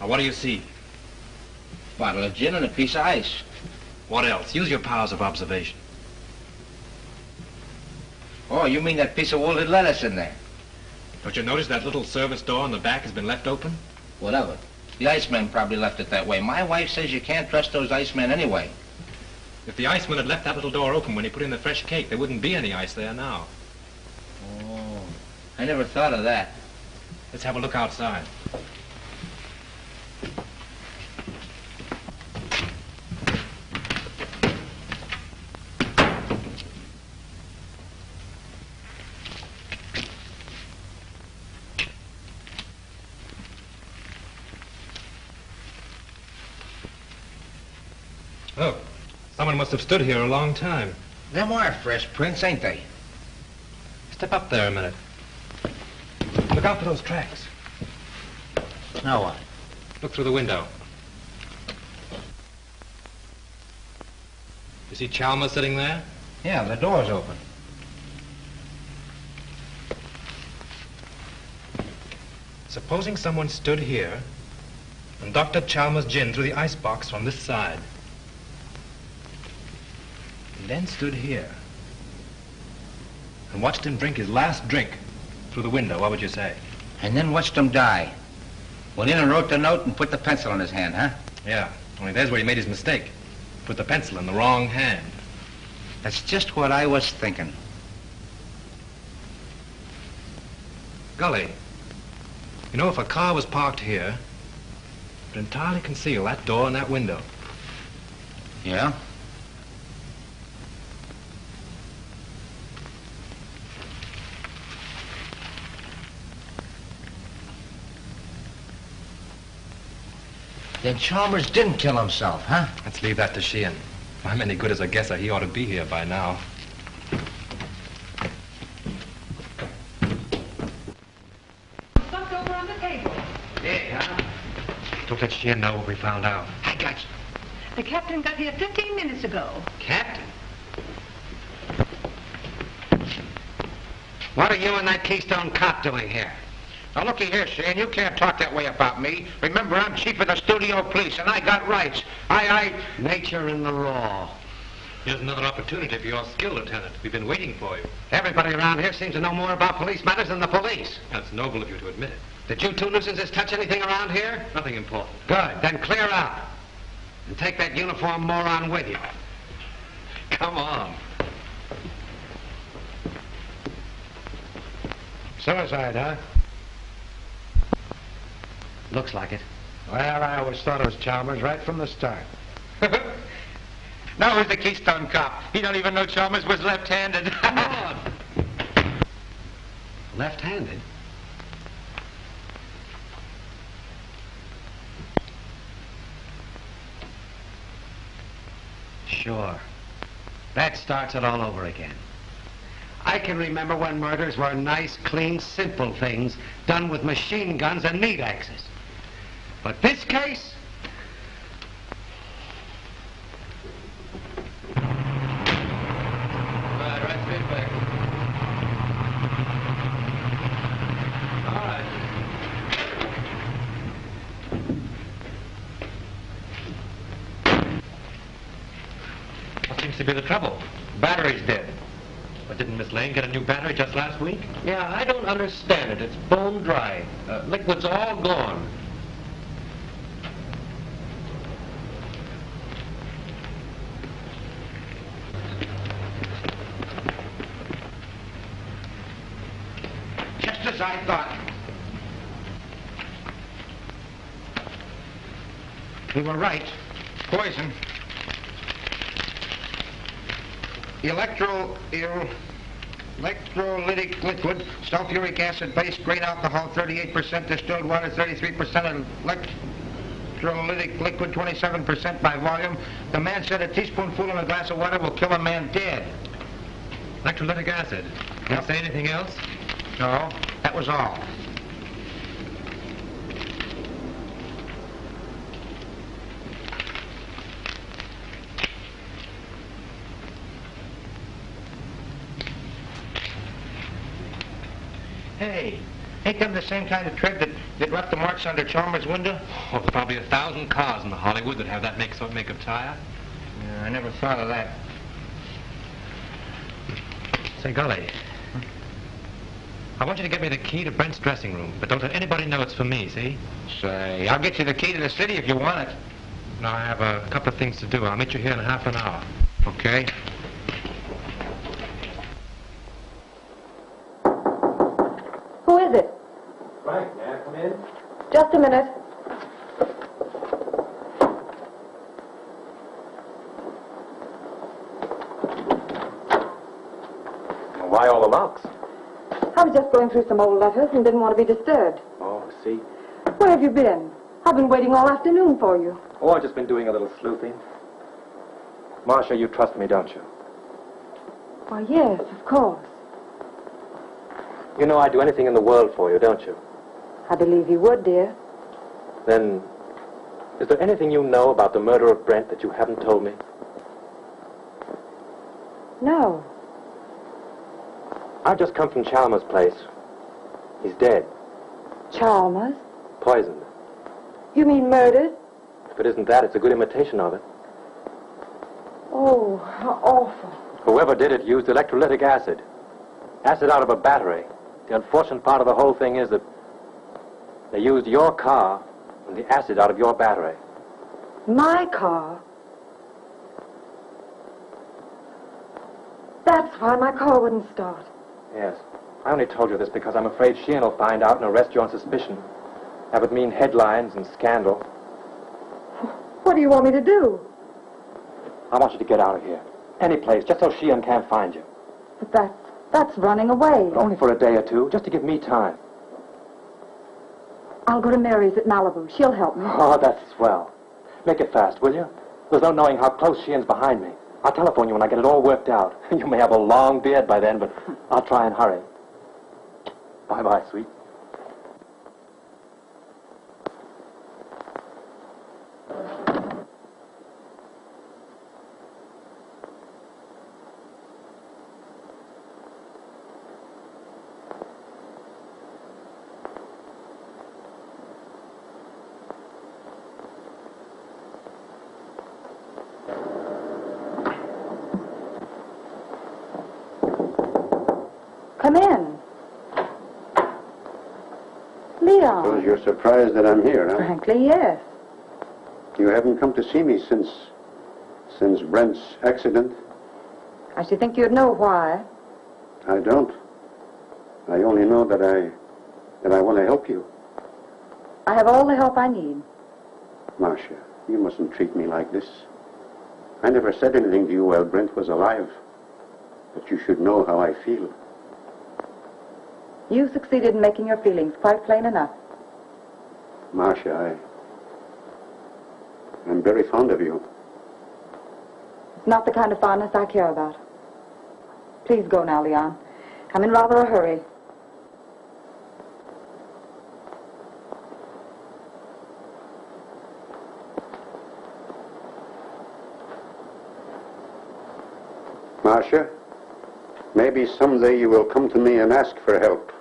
Speaker 5: Now, what do you see?
Speaker 15: Bottle of gin and a piece of ice.
Speaker 5: What else? Use your powers of observation.
Speaker 15: Oh, you mean that piece of wilted lettuce in there?
Speaker 5: Don't you notice that little service door on the back has been left open?
Speaker 15: Whatever. The iceman probably left it that way. My wife says you can't trust those icemen anyway.
Speaker 5: If the iceman had left that little door open when he put in the fresh cake, there wouldn't be any ice there now.
Speaker 15: Oh, I never thought of that.
Speaker 5: Let's have a look outside. Look, someone must have stood here a long time.
Speaker 15: Them are fresh prints, ain't they?
Speaker 5: Step up there a minute. Look out for those tracks.
Speaker 15: Now what?
Speaker 5: Look through the window. You see Chalmers sitting there?
Speaker 15: Yeah, the door's open.
Speaker 5: Supposing someone stood here and doctored Chalmers' gin through the icebox from this side. And then stood here and watched him drink his last drink through the window, what would you say?
Speaker 15: And then watched him die. Went in and wrote the note and put the pencil in his hand, huh?
Speaker 5: Yeah, only there's where he made his mistake. Put the pencil in the wrong hand.
Speaker 15: That's just what I was thinking.
Speaker 5: Gully, you know, if a car was parked here, it would entirely conceal that door and that window.
Speaker 15: Yeah? Then Chalmers didn't kill himself, huh?
Speaker 5: Let's leave that to Sheehan. If I'm any good as a guesser, he ought to be here by now.
Speaker 19: Stuffed over on the table.
Speaker 11: Yeah, huh? Don't let Sheehan know what we found out.
Speaker 15: I got you.
Speaker 19: The captain got here 15 minutes ago.
Speaker 11: Captain? What are you and that Keystone cop doing here?
Speaker 6: Now, looky here, Shane, you can't talk that way about me. Remember, I'm chief of the studio police, and I got rights.
Speaker 11: Nature and the law.
Speaker 5: Here's another opportunity for your skill, Lieutenant. We've been waiting for you.
Speaker 11: Everybody around here seems to know more about police matters than the police.
Speaker 5: That's noble of you to admit it.
Speaker 11: Did you two nuisances touch anything around here?
Speaker 5: Nothing important.
Speaker 11: Good. Then clear out. And take that uniform moron with you.
Speaker 5: Come on.
Speaker 12: Suicide, huh?
Speaker 11: Looks like it.
Speaker 12: Well, I always thought it was Chalmers right from the start.
Speaker 6: Now who's the Keystone cop? He don't even know Chalmers was left-handed.
Speaker 11: Come on. Left-handed? Sure. That starts it all over again. I can remember when murders were nice, clean, simple things done with machine guns and meat axes. But this case?
Speaker 5: Right straight back. All right. What seems to be the trouble?
Speaker 11: Battery's dead.
Speaker 5: But didn't Miss Lane get a new battery just last week?
Speaker 11: Yeah, I don't understand it. It's bone dry. Liquid's all gone.
Speaker 6: Just as I thought. We were right. Poison. Electrolytic liquid, sulfuric acid base, great alcohol, 38%, distilled water, 33%, electrolytic liquid, 27% by volume. The man said a teaspoonful in a glass of water will kill a man dead.
Speaker 5: Electrolytic acid. Did you say anything else?
Speaker 6: No, that was all.
Speaker 15: Hey,
Speaker 6: Ain't them the same kind of tread that left the marks under Chalmers' window?
Speaker 5: Oh, there's probably 1,000 cars in Hollywood that have that make of tire.
Speaker 6: Yeah, I never thought of that.
Speaker 5: Say, golly. I want you to get me the key to Brent's dressing room, but don't let anybody know it's for me, see?
Speaker 6: Say, I'll get you the key to the city if you want it.
Speaker 5: No, I have a couple of things to do. I'll meet you here in half an hour.
Speaker 6: Okay.
Speaker 2: Who is it?
Speaker 5: Frank, may I come in?
Speaker 2: Just a minute.
Speaker 5: Why all the locks?
Speaker 2: I was just going through some old letters and didn't want to be disturbed.
Speaker 5: Oh, see?
Speaker 2: Where have you been? I've been waiting all afternoon for you.
Speaker 5: Oh, I've just been doing a little sleuthing. Marcia, you trust me, don't you?
Speaker 2: Why, yes, of course.
Speaker 5: You know I'd do anything in the world for you, don't you?
Speaker 2: I believe you would, dear.
Speaker 5: Then, is there anything you know about the murder of Brent that you haven't told me?
Speaker 2: No.
Speaker 5: I've just come from Chalmers' place. He's dead.
Speaker 2: Chalmers?
Speaker 5: Poisoned.
Speaker 2: You mean murdered?
Speaker 5: If it isn't that, it's a good imitation of it.
Speaker 2: Oh, how awful.
Speaker 5: Whoever did it used electrolytic acid. Acid out of a battery. The unfortunate part of the whole thing is that they used your car and the acid out of your battery.
Speaker 2: My car? That's why my car wouldn't start.
Speaker 5: Yes. I only told you this because I'm afraid Sheehan will find out and arrest you on suspicion. That would mean headlines and scandal.
Speaker 2: What do you want me to do?
Speaker 5: I want you to get out of here. Any place, just so Sheehan can't find you.
Speaker 2: But that's running away.
Speaker 5: But only for a day or two, just to give me time.
Speaker 2: I'll go to Mary's at Malibu. She'll help me.
Speaker 5: Oh, that's swell. Make it fast, will you? There's no knowing how close Sheehan's behind me. I'll telephone you when I get it all worked out. You may have a long beard by then, but I'll try and hurry. Bye-bye, sweet.
Speaker 2: Come in. Leon.
Speaker 17: Suppose you're surprised that I'm here, huh?
Speaker 2: Frankly, yes.
Speaker 17: You haven't come to see me since Brent's accident?
Speaker 2: I should think you'd know why.
Speaker 17: I don't. I only know that I want to help you.
Speaker 2: I have all the help I need.
Speaker 17: Marcia, you mustn't treat me like this. I never said anything to you while Brent was alive. But you should know how I feel.
Speaker 2: You succeeded in making your feelings quite plain enough.
Speaker 17: Marcia, I'm very fond of you.
Speaker 2: It's not the kind of fondness I care about. Please go now, Leon. I'm in rather a hurry.
Speaker 17: Marcia, maybe someday you will come to me and ask for help.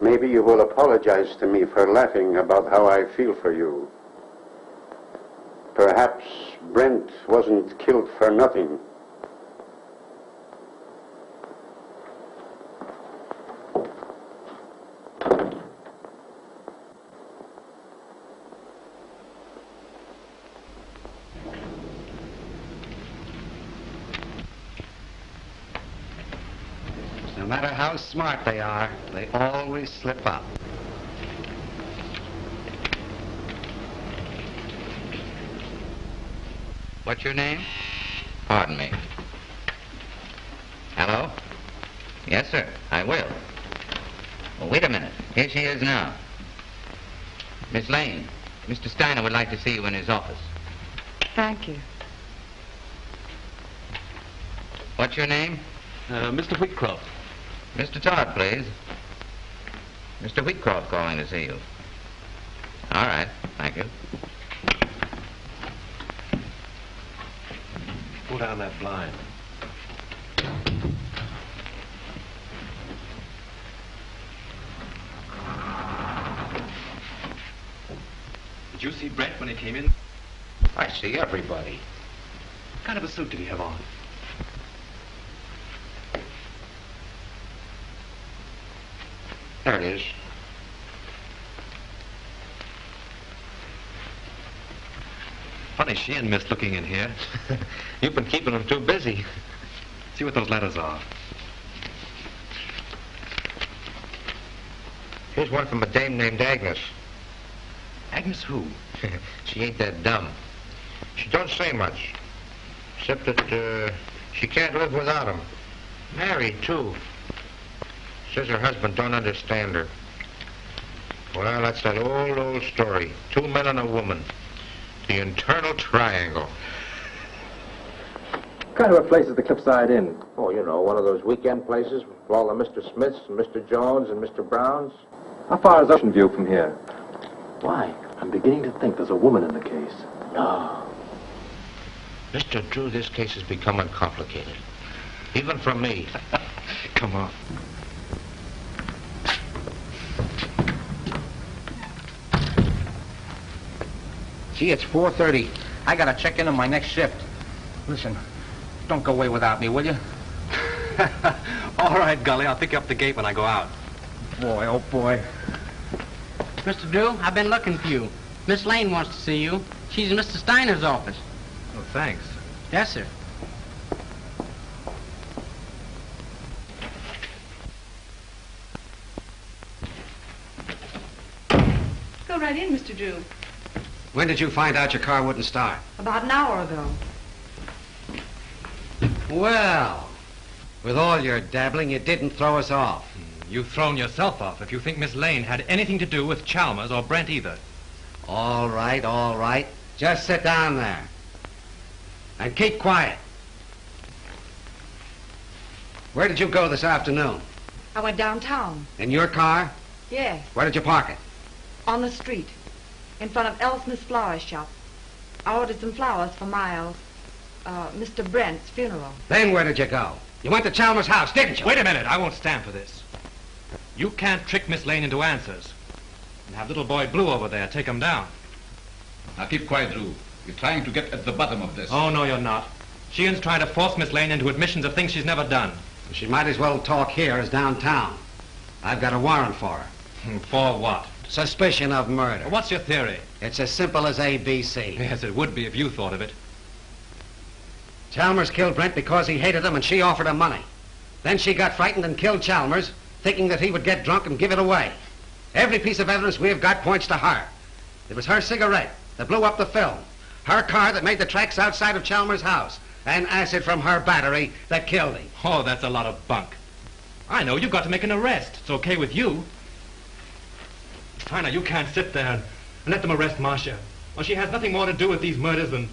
Speaker 17: Maybe you will apologize to me for laughing about how I feel for you. Perhaps Brent wasn't killed for nothing.
Speaker 11: No matter how smart they are, they always slip up.
Speaker 15: What's your name? Pardon me. Hello? Yes, sir, I will. Well, wait a minute. Here she is now. Miss Lane, Mr. Steiner would like to see you in his office.
Speaker 2: Thank you.
Speaker 15: What's your name?
Speaker 5: Mr. Wheatcroft.
Speaker 15: Mr. Todd, please. Mr. Wheatcroft calling to see you. All right, thank you.
Speaker 5: Pull down that blind. you see Brent when he came in?
Speaker 6: I see everybody.
Speaker 5: What kind of a suit did he have on?
Speaker 6: There it is.
Speaker 5: Funny she and Miss looking in here. You've been keeping them too busy. See what those letters are.
Speaker 6: Here's one from a dame named Agnes.
Speaker 5: Agnes who?
Speaker 6: She ain't that dumb. She don't say much. Except that she can't live without him. Married, too. Says her husband don't understand her. Well, that's that old story. 2 men and a woman. The internal triangle.
Speaker 20: What kind of a place is the Cliffside Inn?
Speaker 6: Oh, you know, one of those weekend places with all the Mr. Smiths and Mr. Jones and Mr. Browns.
Speaker 20: How far is Ocean View from here?
Speaker 21: Why? I'm beginning to think there's a woman in the case.
Speaker 6: No. Mr. Drew, this case is becoming complicated. Even for me.
Speaker 5: Come on.
Speaker 6: Gee, it's 4:30. I gotta check in on my next shift. Listen, don't go away without me, will you?
Speaker 5: All right, Gully. I'll pick you up the gate when I go out.
Speaker 6: Boy, oh boy.
Speaker 10: Mr. Drew, I've been looking for you. Miss Lane wants to see you. She's in Mr. Steiner's office.
Speaker 5: Oh, thanks.
Speaker 10: Yes, sir.
Speaker 19: Go right in, Mr. Drew.
Speaker 11: When did you find out your car wouldn't start?
Speaker 2: About an hour ago.
Speaker 11: Well, with all your dabbling, you didn't throw us off.
Speaker 5: You've thrown yourself off if you think Miss Lane had anything to do with Chalmers or Brent either.
Speaker 11: All right, all right. Just sit down there. And keep quiet. Where did you go this afternoon?
Speaker 2: I went downtown.
Speaker 11: In your car?
Speaker 2: Yes,
Speaker 11: Where did you park it?
Speaker 2: on the street, in front of L. Smith's flower shop. I ordered some flowers for Miles, Mr. Brent's funeral.
Speaker 11: Then where did you go? You went to Chalmers' house, didn't you?
Speaker 5: Wait a minute. I won't stand for this. You can't trick Miss Lane into answers. And have little boy Blue over there take him down.
Speaker 4: Now keep quiet, Drew. You're trying to get at the bottom of this.
Speaker 5: Oh, no, you're not. Sheehan's trying to force Miss Lane into admissions of things she's never done.
Speaker 11: She might as well talk here as downtown. I've got a warrant for her.
Speaker 5: For what?
Speaker 11: Suspicion of murder.
Speaker 5: What's your theory?
Speaker 11: It's as simple as ABC.
Speaker 5: Yes, it would be if you thought of it.
Speaker 11: Chalmers killed Brent because he hated him and she offered him money. Then she got frightened and killed Chalmers, thinking that he would get drunk and give it away. Every piece of evidence we've got points to her. It was her cigarette that blew up the film, her car that made the tracks outside of Chalmers' house, and acid from her battery that killed him.
Speaker 5: Oh, that's a lot of bunk. I know, you've got to make an arrest. It's okay with you. Steiner, you can't sit there and let them arrest Marcia. Well, she has nothing more to do with these murders than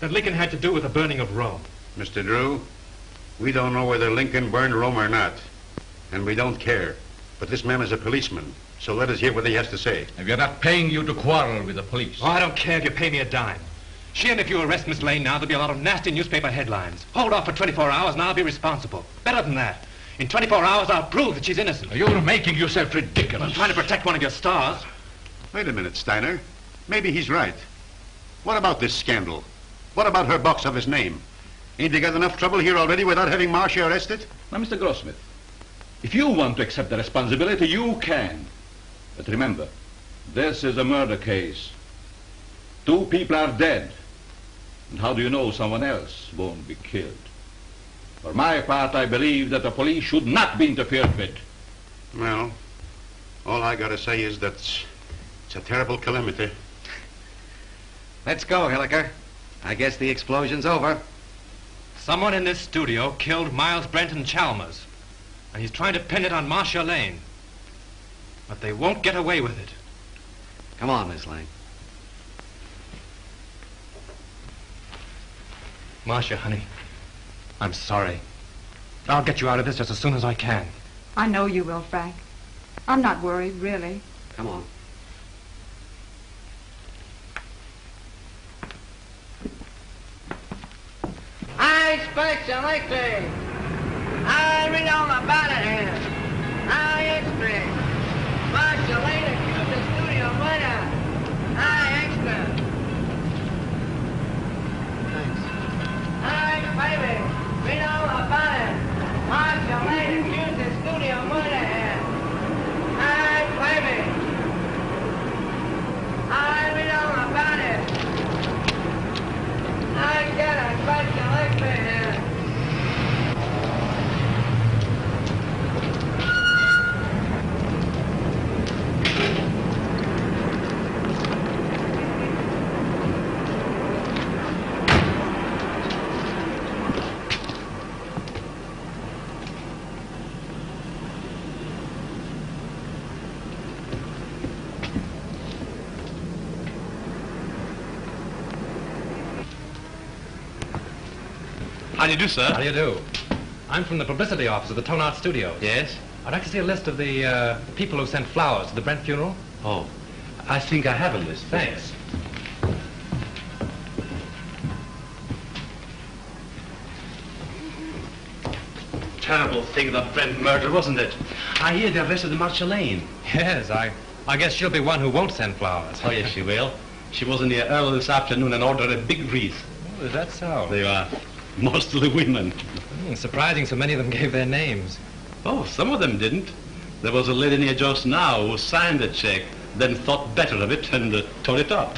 Speaker 5: Lincoln had to do with the burning of Rome.
Speaker 3: Mr. Drew, we don't know whether Lincoln burned Rome or not, and we don't care. But this man is a policeman, so let us hear what he has to say.
Speaker 4: If you're not paying you to quarrel with the police.
Speaker 5: Oh, I don't care if you pay me a dime. Sheehan, if you arrest Miss Lane now, there'll be a lot of nasty newspaper headlines. Hold off for 24 hours and I'll be responsible. Better than that. In 24 hours, I'll prove that she's innocent.
Speaker 4: You're making yourself ridiculous.
Speaker 5: I'm trying to protect one of your stars.
Speaker 3: Wait a minute, Steiner. Maybe he's right. What about this scandal? What about her box office name? Ain't they got enough trouble here already without having Marcia arrested?
Speaker 4: Now, Mr. Grossmith, if you want to accept the responsibility, you can. But remember, this is a murder case. 2 people are dead. And how do you know someone else won't be killed? For my part, I believe that the police should not be interfered with.
Speaker 3: Well, all I gotta say is that it's a terrible calamity.
Speaker 11: Let's go, Hilliker. I guess the explosion's over.
Speaker 5: Someone in this studio killed Miles Brent and Chalmers, and he's trying to pin it on Marcia Lane. But they won't get away with it.
Speaker 11: Come on, Miss Lane.
Speaker 5: Marcia, honey, I'm sorry. I'll get you out of this just as soon as I can.
Speaker 2: I know you will, Frank. I'm not worried, really.
Speaker 11: Come on.
Speaker 10: I speculate. I read all about it here. I explain. Marcia Lane accused the studio murder. I explain.
Speaker 5: How do you do, sir? How do you do? I'm from the publicity office of the Tone Art Studios. Yes? I'd like to see a list of the people who sent flowers to the Brent funeral. Oh, I think I have a list. Thanks.
Speaker 7: Terrible thing, the Brent murder, wasn't it? I hear they arrested Marcia Lane.
Speaker 5: Yes, I guess she'll be one who won't send flowers.
Speaker 7: Oh, yes, she will. She was in here early this afternoon and ordered a big wreath.
Speaker 5: Oh, is that so?
Speaker 7: They are mostly women.
Speaker 5: Surprising so many of them gave their names.
Speaker 7: Oh, some of them didn't. There was a lady near just now who signed the check, then thought better of it and tore it up.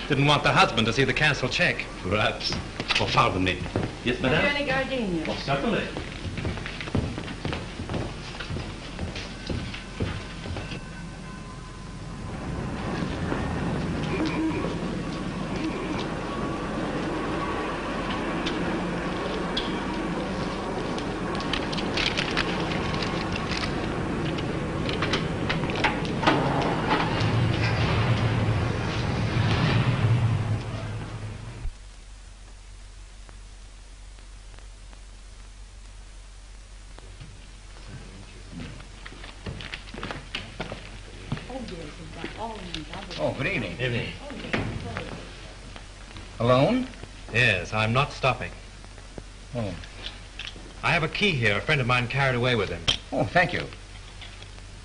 Speaker 5: Didn't want the husband to see the canceled check.
Speaker 7: Perhaps. Oh, pardon me. Yes, madame?
Speaker 19: Have you any gardenias?
Speaker 7: Oh, certainly.
Speaker 6: Oh, good evening.
Speaker 5: Evening.
Speaker 6: Alone?
Speaker 5: Yes, I'm not stopping.
Speaker 6: Oh.
Speaker 5: I have a key here a friend of mine carried away with him.
Speaker 6: Oh, thank you.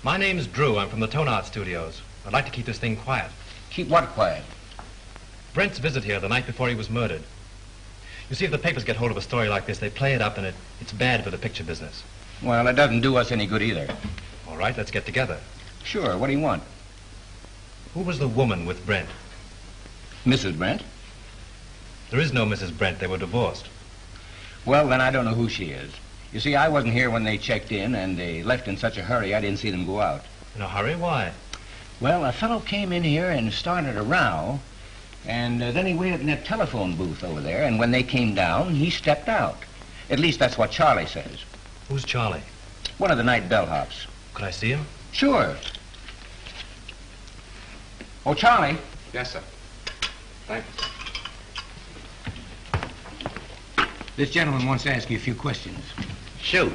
Speaker 5: My name's Drew. I'm from the Tone Art Studios. I'd like to keep this thing quiet.
Speaker 6: Keep what quiet?
Speaker 5: Brent's visit here the night before he was murdered. You see, if the papers get hold of a story like this, they play it up, and it's bad for the picture business.
Speaker 6: Well, it doesn't do us any good either.
Speaker 5: All right, let's get together.
Speaker 6: Sure, what do you want?
Speaker 5: Who was the woman with Brent?
Speaker 6: Mrs. Brent?
Speaker 5: There is no Mrs. Brent. They were divorced.
Speaker 6: Well, then I don't know who she is. You see, I wasn't here when they checked in, and they left in such a hurry I didn't see them go out.
Speaker 5: In a hurry? Why?
Speaker 6: Well, a fellow came in here and started a row, and then he waited in that telephone booth over there, and when they came down, he stepped out. At least that's what Charlie says.
Speaker 5: Who's Charlie?
Speaker 6: One of the night bellhops.
Speaker 5: Could I see him?
Speaker 6: Sure. Oh, Charlie. Yes, sir. Thank you. This gentleman wants to ask you a few questions. Shoot.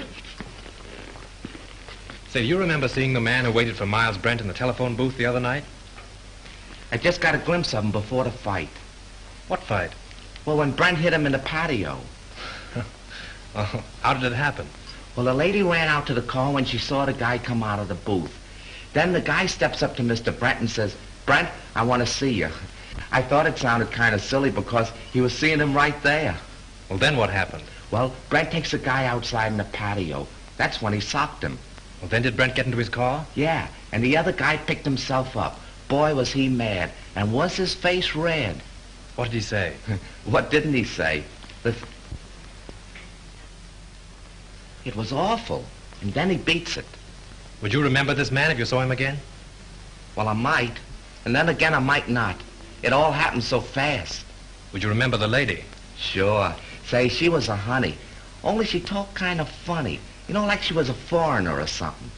Speaker 5: Say, you remember seeing the man who waited for Miles Brent in the telephone booth the other night?
Speaker 9: I just got a glimpse of him before the fight.
Speaker 5: What fight?
Speaker 9: Well, when Brent hit him in the patio.
Speaker 5: Oh, how did it happen?
Speaker 9: Well, the lady ran out to the car when she saw the guy come out of the booth. Then the guy steps up to Mr. Brent and says, "Brent, I want to see you." I thought it sounded kind of silly because he was seeing him right there.
Speaker 5: Well, then what happened?
Speaker 9: Well, Brent takes the guy outside in the patio. That's when he socked him.
Speaker 5: Well, then did Brent get into his car?
Speaker 9: Yeah, and the other guy picked himself up. Boy, was he mad. And was his face red.
Speaker 5: What did he say?
Speaker 9: What didn't he say? It was awful. And then he beats it.
Speaker 5: Would you remember this man if you saw him again?
Speaker 9: Well, I might. And then again, I might not. It all happened so fast.
Speaker 5: Would you remember the lady?
Speaker 9: Sure. Say, she was a honey. Only she talked kind of funny. You know, like she was a foreigner or something.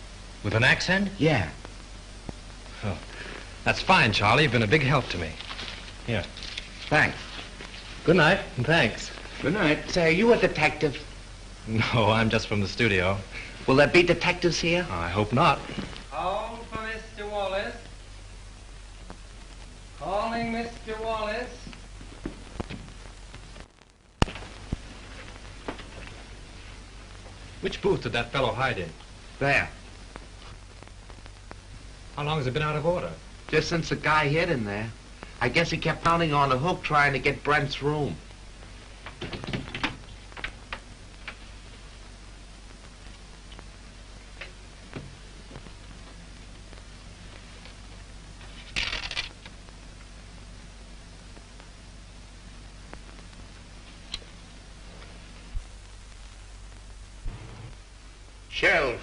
Speaker 5: With an accent?
Speaker 9: Yeah.
Speaker 5: Oh, that's fine, Charlie. You've been a big help to me. Here.
Speaker 9: Thanks.
Speaker 5: Good night, and thanks.
Speaker 9: Good night. Say, are you a detective?
Speaker 5: No, I'm just from the studio.
Speaker 9: Will there be detectives here?
Speaker 5: I hope not.
Speaker 10: Call for Mr. Wallace. Calling Mr. Wallace.
Speaker 5: Which booth did that fellow hide in?
Speaker 9: There.
Speaker 5: How long has it been out of order?
Speaker 9: Just since the guy hit him there. I guess he kept pounding on the hook trying to get Brent's room.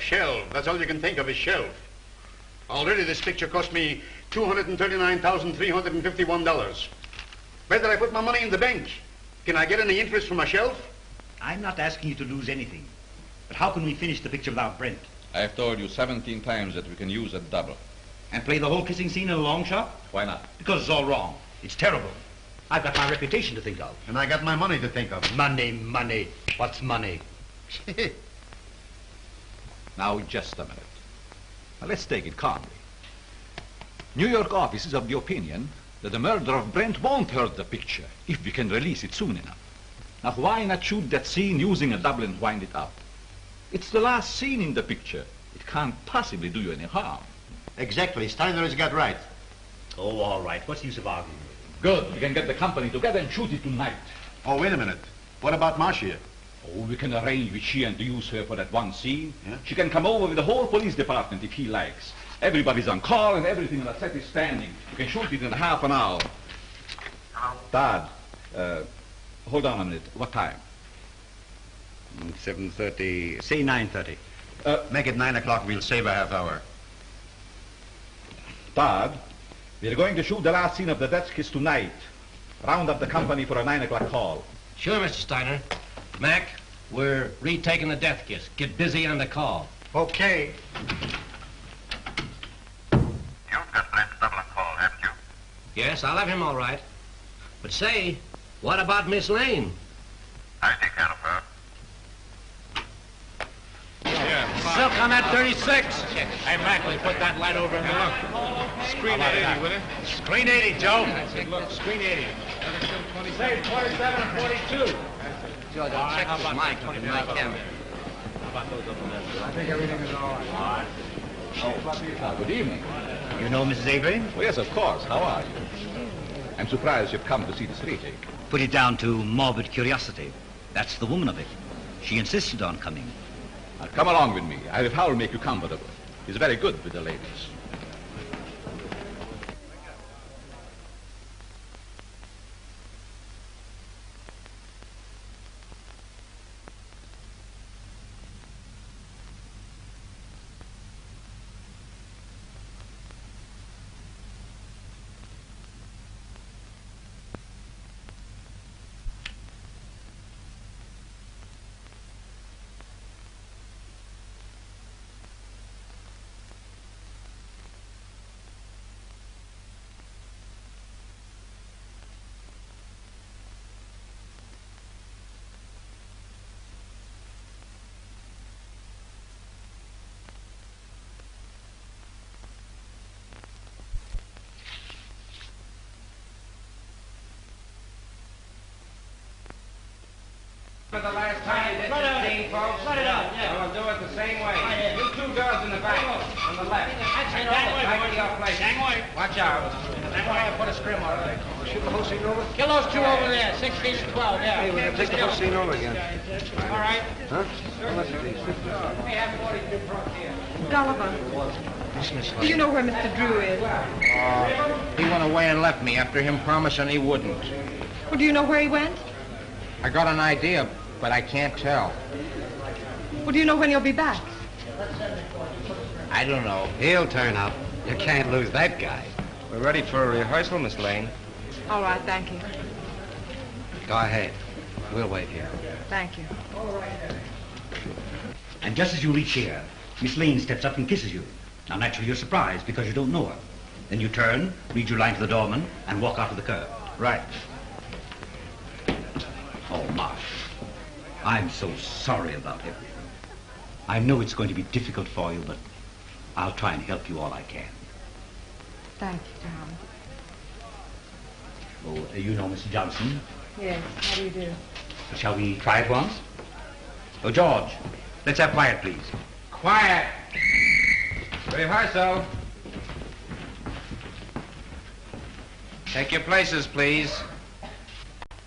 Speaker 3: Shelf. That's all you can think of is shelf. Already this picture cost me $239,351. Where did I put my money in the bank? Can I get any interest from a shelf?
Speaker 7: I'm not asking you to lose anything. But how can we finish the picture without Brent?
Speaker 4: I've told you 17 times that we can use a double.
Speaker 7: And play the whole kissing scene in a long shot?
Speaker 4: Why not?
Speaker 7: Because it's all wrong. It's terrible. I've got my reputation to think of.
Speaker 3: And I got my money to think of.
Speaker 7: Money, money. What's money?
Speaker 1: Now, just a minute. Now, let's take it calmly. New York office is of the opinion that the murder of Brent won't hurt the picture if we can release it soon enough. Now, why not shoot that scene using a double and wind it up? It's the last scene in the picture. It can't possibly do you any harm.
Speaker 3: Exactly. Steiner has got right.
Speaker 7: Oh, all right. What's the use of arguing?
Speaker 1: Good. We can get the company together and shoot it tonight.
Speaker 3: Oh, wait a minute. What about Marcia?
Speaker 1: Oh, we can arrange with she and to use her for that one scene. Yeah? She can come over with the whole police department if he likes. Everybody's on call and everything on the set is standing. You can shoot it in half an hour. Dad, hold on a minute. What time?
Speaker 3: 7:30.
Speaker 7: Say 9:30.
Speaker 3: Make it 9 o'clock. We'll save a half hour.
Speaker 1: Dad, we're going to shoot the last scene of the death kiss tonight. Round up the company for a 9 o'clock call.
Speaker 16: Sure, Mr. Steiner. Mac, we're retaking the death kiss. Get busy on the call.
Speaker 3: Okay.
Speaker 15: You've got Brent's double call, haven't you?
Speaker 16: Yes, I'll have him all right. But say, what about Miss Lane?
Speaker 15: I take care of her.
Speaker 16: Silk on that 36.
Speaker 6: Hey, Mac, will you put that light over in the look? Screen 80, will it?
Speaker 16: Screen 80, Joe.
Speaker 6: That's it, look, screen 80.
Speaker 16: Say 27 and 42.
Speaker 6: Joe, don't check this mic on my camera.
Speaker 16: I think everything is all right.
Speaker 1: Good evening.
Speaker 7: You know Mrs. Avery?
Speaker 1: Oh, yes, of course. How are you? I'm surprised you've come to see this retake.
Speaker 7: Put it down to morbid curiosity. That's the woman of it. She insisted on coming.
Speaker 1: Now, come along with me. I have Howell make you comfortable. He's very good with the ladies.
Speaker 6: For the last time, this is scene, folks. Let it up. Yeah. We'll do it the same way. You two girls in the back, on the left. Back to your place. Watch out. Put a scrim on it.
Speaker 12: Shoot the whole scene over?
Speaker 10: Kill those two over there, 16 and 12, yeah.
Speaker 12: Hey, we're going to take the whole scene over again.
Speaker 10: All right.
Speaker 12: Huh? Well, let's see.
Speaker 10: Hey, have 42 front here.
Speaker 2: Gulliver, do you know where Mr. Drew is?
Speaker 6: He went away and left me after him promising he wouldn't.
Speaker 2: Well, do you know where he went?
Speaker 6: I got an idea, but I can't tell.
Speaker 2: Well, do you know when he'll be back?
Speaker 6: I don't know.
Speaker 11: He'll turn up. You can't lose that guy.
Speaker 6: We're ready for a rehearsal, Miss Lane.
Speaker 2: All right, thank you.
Speaker 11: Go ahead. We'll wait here.
Speaker 2: Thank you.
Speaker 7: And just as you reach here, Miss Lane steps up and kisses you. Now, naturally, you're surprised because you don't know her. Then you turn, read your line to the doorman, and walk out to the curb.
Speaker 6: Right.
Speaker 7: Oh, Marsh, I'm so sorry about everything. I know it's going to be difficult for you, but I'll try and help you all I can.
Speaker 2: Thank you, Tom.
Speaker 7: Oh, you know Mr. Johnson.
Speaker 2: Yes, how do you do?
Speaker 7: Shall we try it once? Oh, George, let's have quiet, please.
Speaker 6: Quiet. Rehearsal. Take your places, please.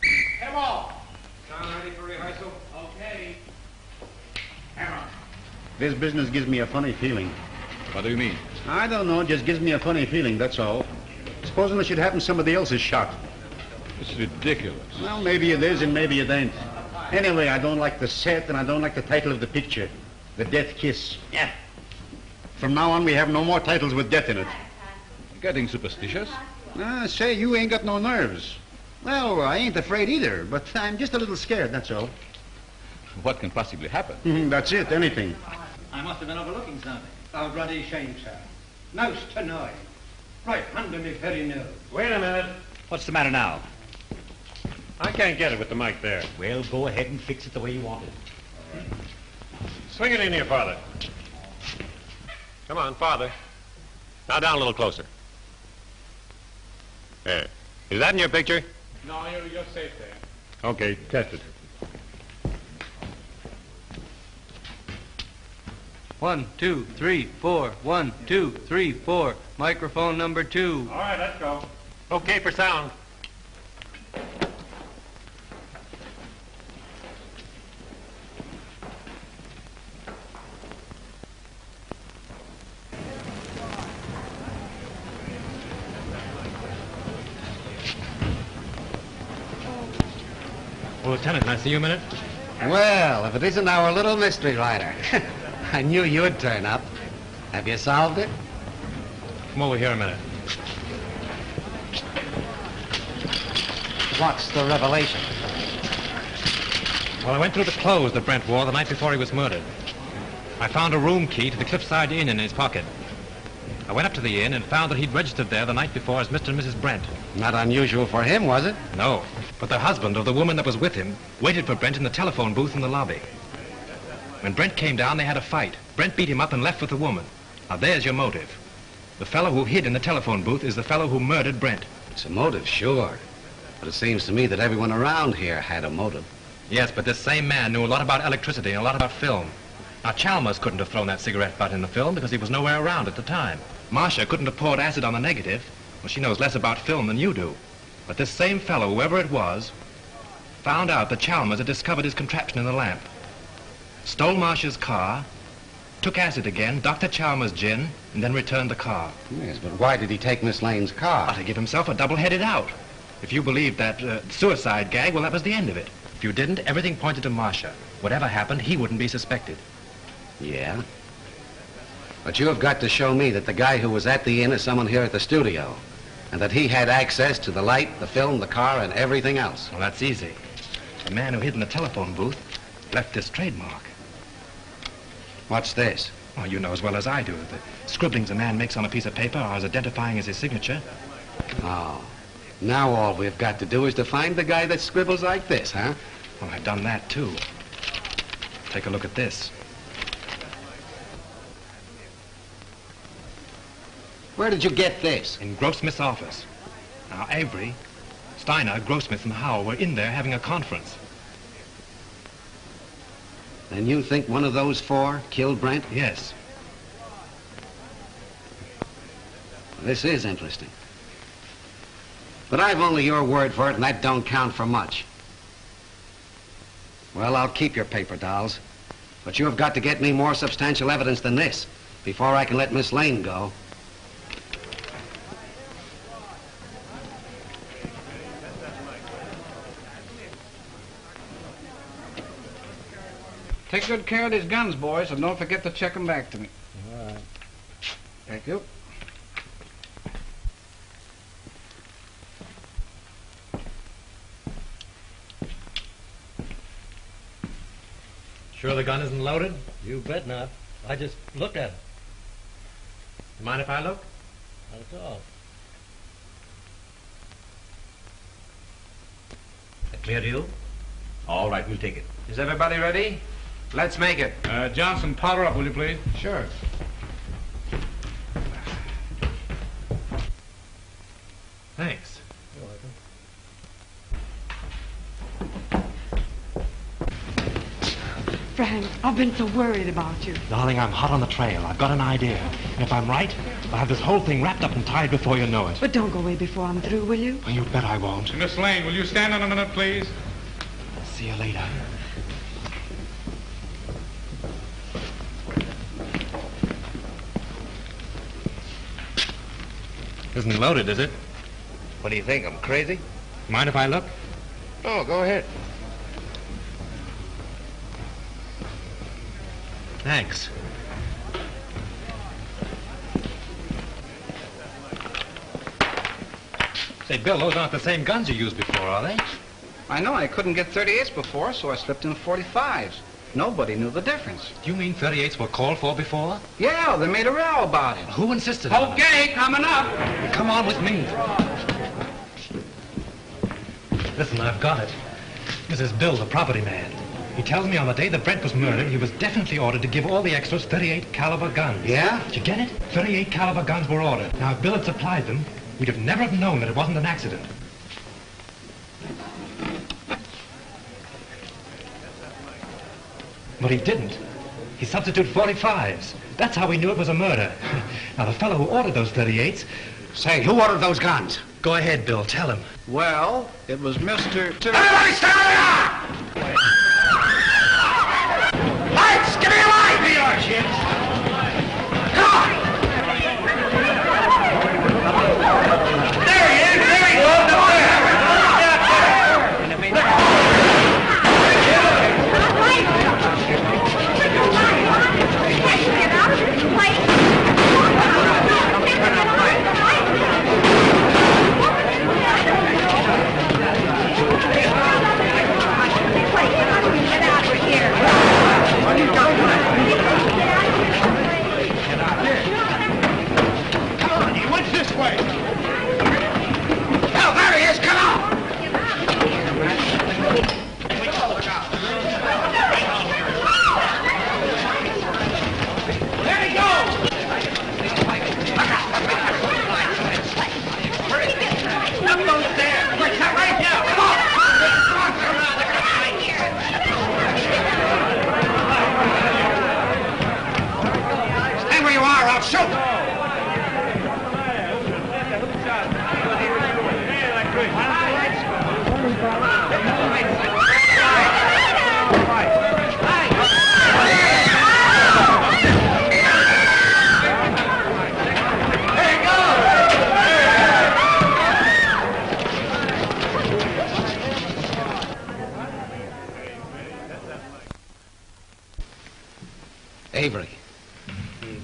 Speaker 10: Hit 'em all.
Speaker 6: Sound ready for rehearsal?
Speaker 10: Okay.
Speaker 3: This business gives me a funny feeling.
Speaker 1: What do you mean?
Speaker 3: I don't know, it just gives me a funny feeling, that's all. Supposing it should happen somebody else is shot.
Speaker 1: It's ridiculous.
Speaker 3: Well, maybe it is and maybe it ain't. Anyway, I don't like the set and I don't like the title of the picture. The Death Kiss. Yeah. From now on, we have no more titles with death in it.
Speaker 1: Getting superstitious?
Speaker 3: Say, you ain't got no nerves. Well, I ain't afraid either, but I'm just a little scared, that's all.
Speaker 1: What can possibly happen?
Speaker 3: That's it, anything.
Speaker 7: I must have been overlooking something.
Speaker 12: Oh, bloody shame, sir. Most to know. Right under me very nose.
Speaker 7: Wait a minute. What's the matter now? I can't get it with the mic there. Well, go ahead and fix it the way you want it. Swing it in here, Father. Come on, Father. Now down a little closer. There. Is that in your picture?
Speaker 6: No, you're safe there.
Speaker 7: Okay, test it.
Speaker 13: 1, 2, 3, 4. 1, 2, 3, 4. Microphone number 2.
Speaker 7: All right, let's go. Okay for sound.
Speaker 5: Well, Lieutenant, can I see you a minute?
Speaker 11: Well, if it isn't our little mystery writer. I knew you'd turn up. Have you solved it?
Speaker 5: Come over here a minute.
Speaker 11: What's the revelation?
Speaker 5: Well, I went through the clothes that Brent wore the night before he was murdered. I found a room key to the Cliffside Inn in his pocket. I went up to the inn and found that he'd registered there the night before as Mr. and Mrs. Brent.
Speaker 11: Not unusual for him, was it?
Speaker 5: No, but the husband of the woman that was with him waited for Brent in the telephone booth in the lobby. When Brent came down, they had a fight. Brent beat him up and left with the woman. Now, there's your motive. The fellow who hid in the telephone booth is the fellow who murdered Brent.
Speaker 11: It's a motive, sure. But it seems to me that everyone around here had a motive.
Speaker 5: Yes, but this same man knew a lot about electricity and a lot about film. Now, Chalmers couldn't have thrown that cigarette butt in the film because he was nowhere around at the time. Marcia couldn't have poured acid on the negative. Well, she knows less about film than you do. But this same fellow, whoever it was, found out that Chalmers had discovered his contraption in the lamp. Stole Marcia's car, took acid again, Dr. Chalmers' gin, and then returned the car.
Speaker 11: Yes, but why did he take Miss Lane's car?
Speaker 5: To give himself a double-headed out. If you believed that suicide gag, well, that was the end of it. If you didn't, everything pointed to Marcia. Whatever happened, he wouldn't be suspected.
Speaker 11: Yeah? But you have got to show me that the guy who was at the inn is someone here at the studio, and that he had access to the light, the film, the car, and everything else.
Speaker 5: Well, that's easy. The man who hid in the telephone booth left this trademark.
Speaker 11: What's this?
Speaker 5: Oh, you know as well as I do. The scribblings a man makes on a piece of paper are as identifying as his signature.
Speaker 11: Oh. Now all we've got to do is to find the guy that scribbles like this, huh?
Speaker 5: Well, I've done that, too. Take a look at this.
Speaker 11: Where did you get this?
Speaker 5: In Grossmith's office. Now, Avery, Steiner, Grossmith, and Howell were in there having a conference.
Speaker 11: Then you think one of those four killed Brent?
Speaker 5: Yes.
Speaker 11: This is interesting. But I've only your word for it, and that don't count for much. Well, I'll keep your paper dolls. But you have got to get me more substantial evidence than this before I can let Miss Lane go.
Speaker 6: Take good care of these guns, boys, and don't forget to check them back to me.
Speaker 11: All right.
Speaker 6: Thank you.
Speaker 5: Sure the gun isn't loaded?
Speaker 22: You bet not. I just looked at it.
Speaker 5: You mind if I look?
Speaker 22: Not at all.
Speaker 5: That clear to you? All right, we'll take it.
Speaker 6: Is everybody ready? Let's make it.
Speaker 22: Johnson, powder up, will you please?
Speaker 6: Sure.
Speaker 5: Thanks.
Speaker 22: You're welcome.
Speaker 2: Frank, I've been so worried about you.
Speaker 5: Darling, I'm hot on the trail. I've got an idea. And if I'm right, I'll have this whole thing wrapped up and tied before you know it.
Speaker 2: But don't go away before I'm through, will you?
Speaker 5: Oh, you bet I won't.
Speaker 22: Miss Lane, will you stand on a minute, please?
Speaker 5: See you later. Isn't loaded, is it?
Speaker 15: What do you think? I'm crazy?
Speaker 5: Mind if I look?
Speaker 15: Oh, go ahead.
Speaker 5: Thanks. Say, Bill, those aren't the same guns you used before, are they?
Speaker 6: I know. I couldn't get 38s before, so I slipped in 45s. Nobody knew the difference.
Speaker 5: Do you mean 38s were called for before?
Speaker 6: Yeah, they made a row about it.
Speaker 5: Who insisted on it?
Speaker 6: Okay, coming up.
Speaker 5: Come on with me. Listen, I've got it. This is Bill, the property man. He tells me on the day that Brent was murdered, he was definitely ordered to give all the extras 38 caliber guns.
Speaker 11: Yeah?
Speaker 5: Did you get it? 38 caliber guns were ordered. Now, if Bill had supplied them, we'd have never have known that it wasn't an accident. But he didn't. He substituted 45s. That's how we knew it was a murder. Now, the fellow who ordered those 38s...
Speaker 11: Say, who ordered those guns?
Speaker 5: Go ahead, Bill. Tell him.
Speaker 18: Well, it was Mr.
Speaker 6: Everybody stand up! Lights! Give me a light! Here you are, kids. Come on! There he is! There he goes! Up there! Get out of this place!
Speaker 11: Avery.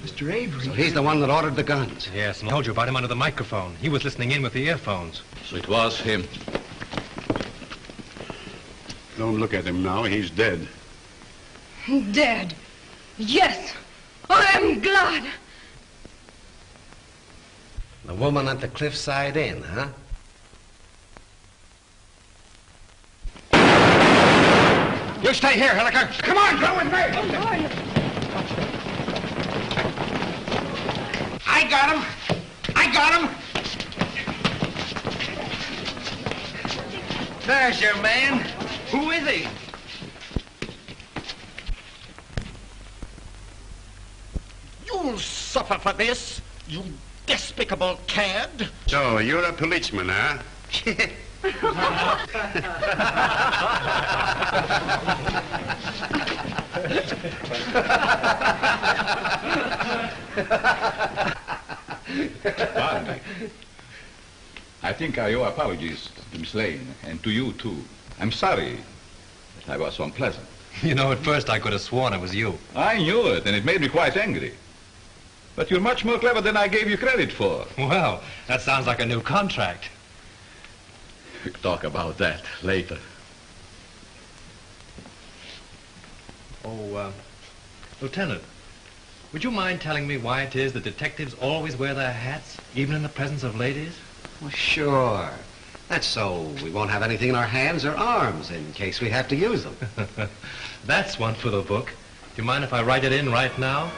Speaker 5: Mr. Avery?
Speaker 11: So he's the one that ordered the guns.
Speaker 5: Yes, and I told you about him under the microphone. He was listening in with the earphones.
Speaker 4: So it was him.
Speaker 3: Don't look at him now. He's dead.
Speaker 19: Dead. Yes. I'm glad.
Speaker 11: The woman at the Cliffside Inn, huh?
Speaker 6: You stay here, Hilliker. Come on, go with me. I got him. I got him. There's your man. Who is he?
Speaker 3: You'll suffer for this, you despicable cad. So, you're a policeman, huh?
Speaker 1: Pardon me. I think I owe apologies to Miss Lane, and to you, too. I'm sorry that I was so unpleasant.
Speaker 5: You know, at first I could have sworn it was you.
Speaker 1: I knew it, and it made me quite angry. But you're much more clever than I gave you credit for.
Speaker 5: Well, that sounds like a new contract.
Speaker 1: We'll talk about that later.
Speaker 5: Oh, Lieutenant, would you mind telling me why it is that detectives always wear their hats, even in the presence of ladies?
Speaker 11: Well, sure. That's so we won't have anything in our hands or arms in case we have to use them.
Speaker 5: That's one for the book. Do you mind if I write it in right now?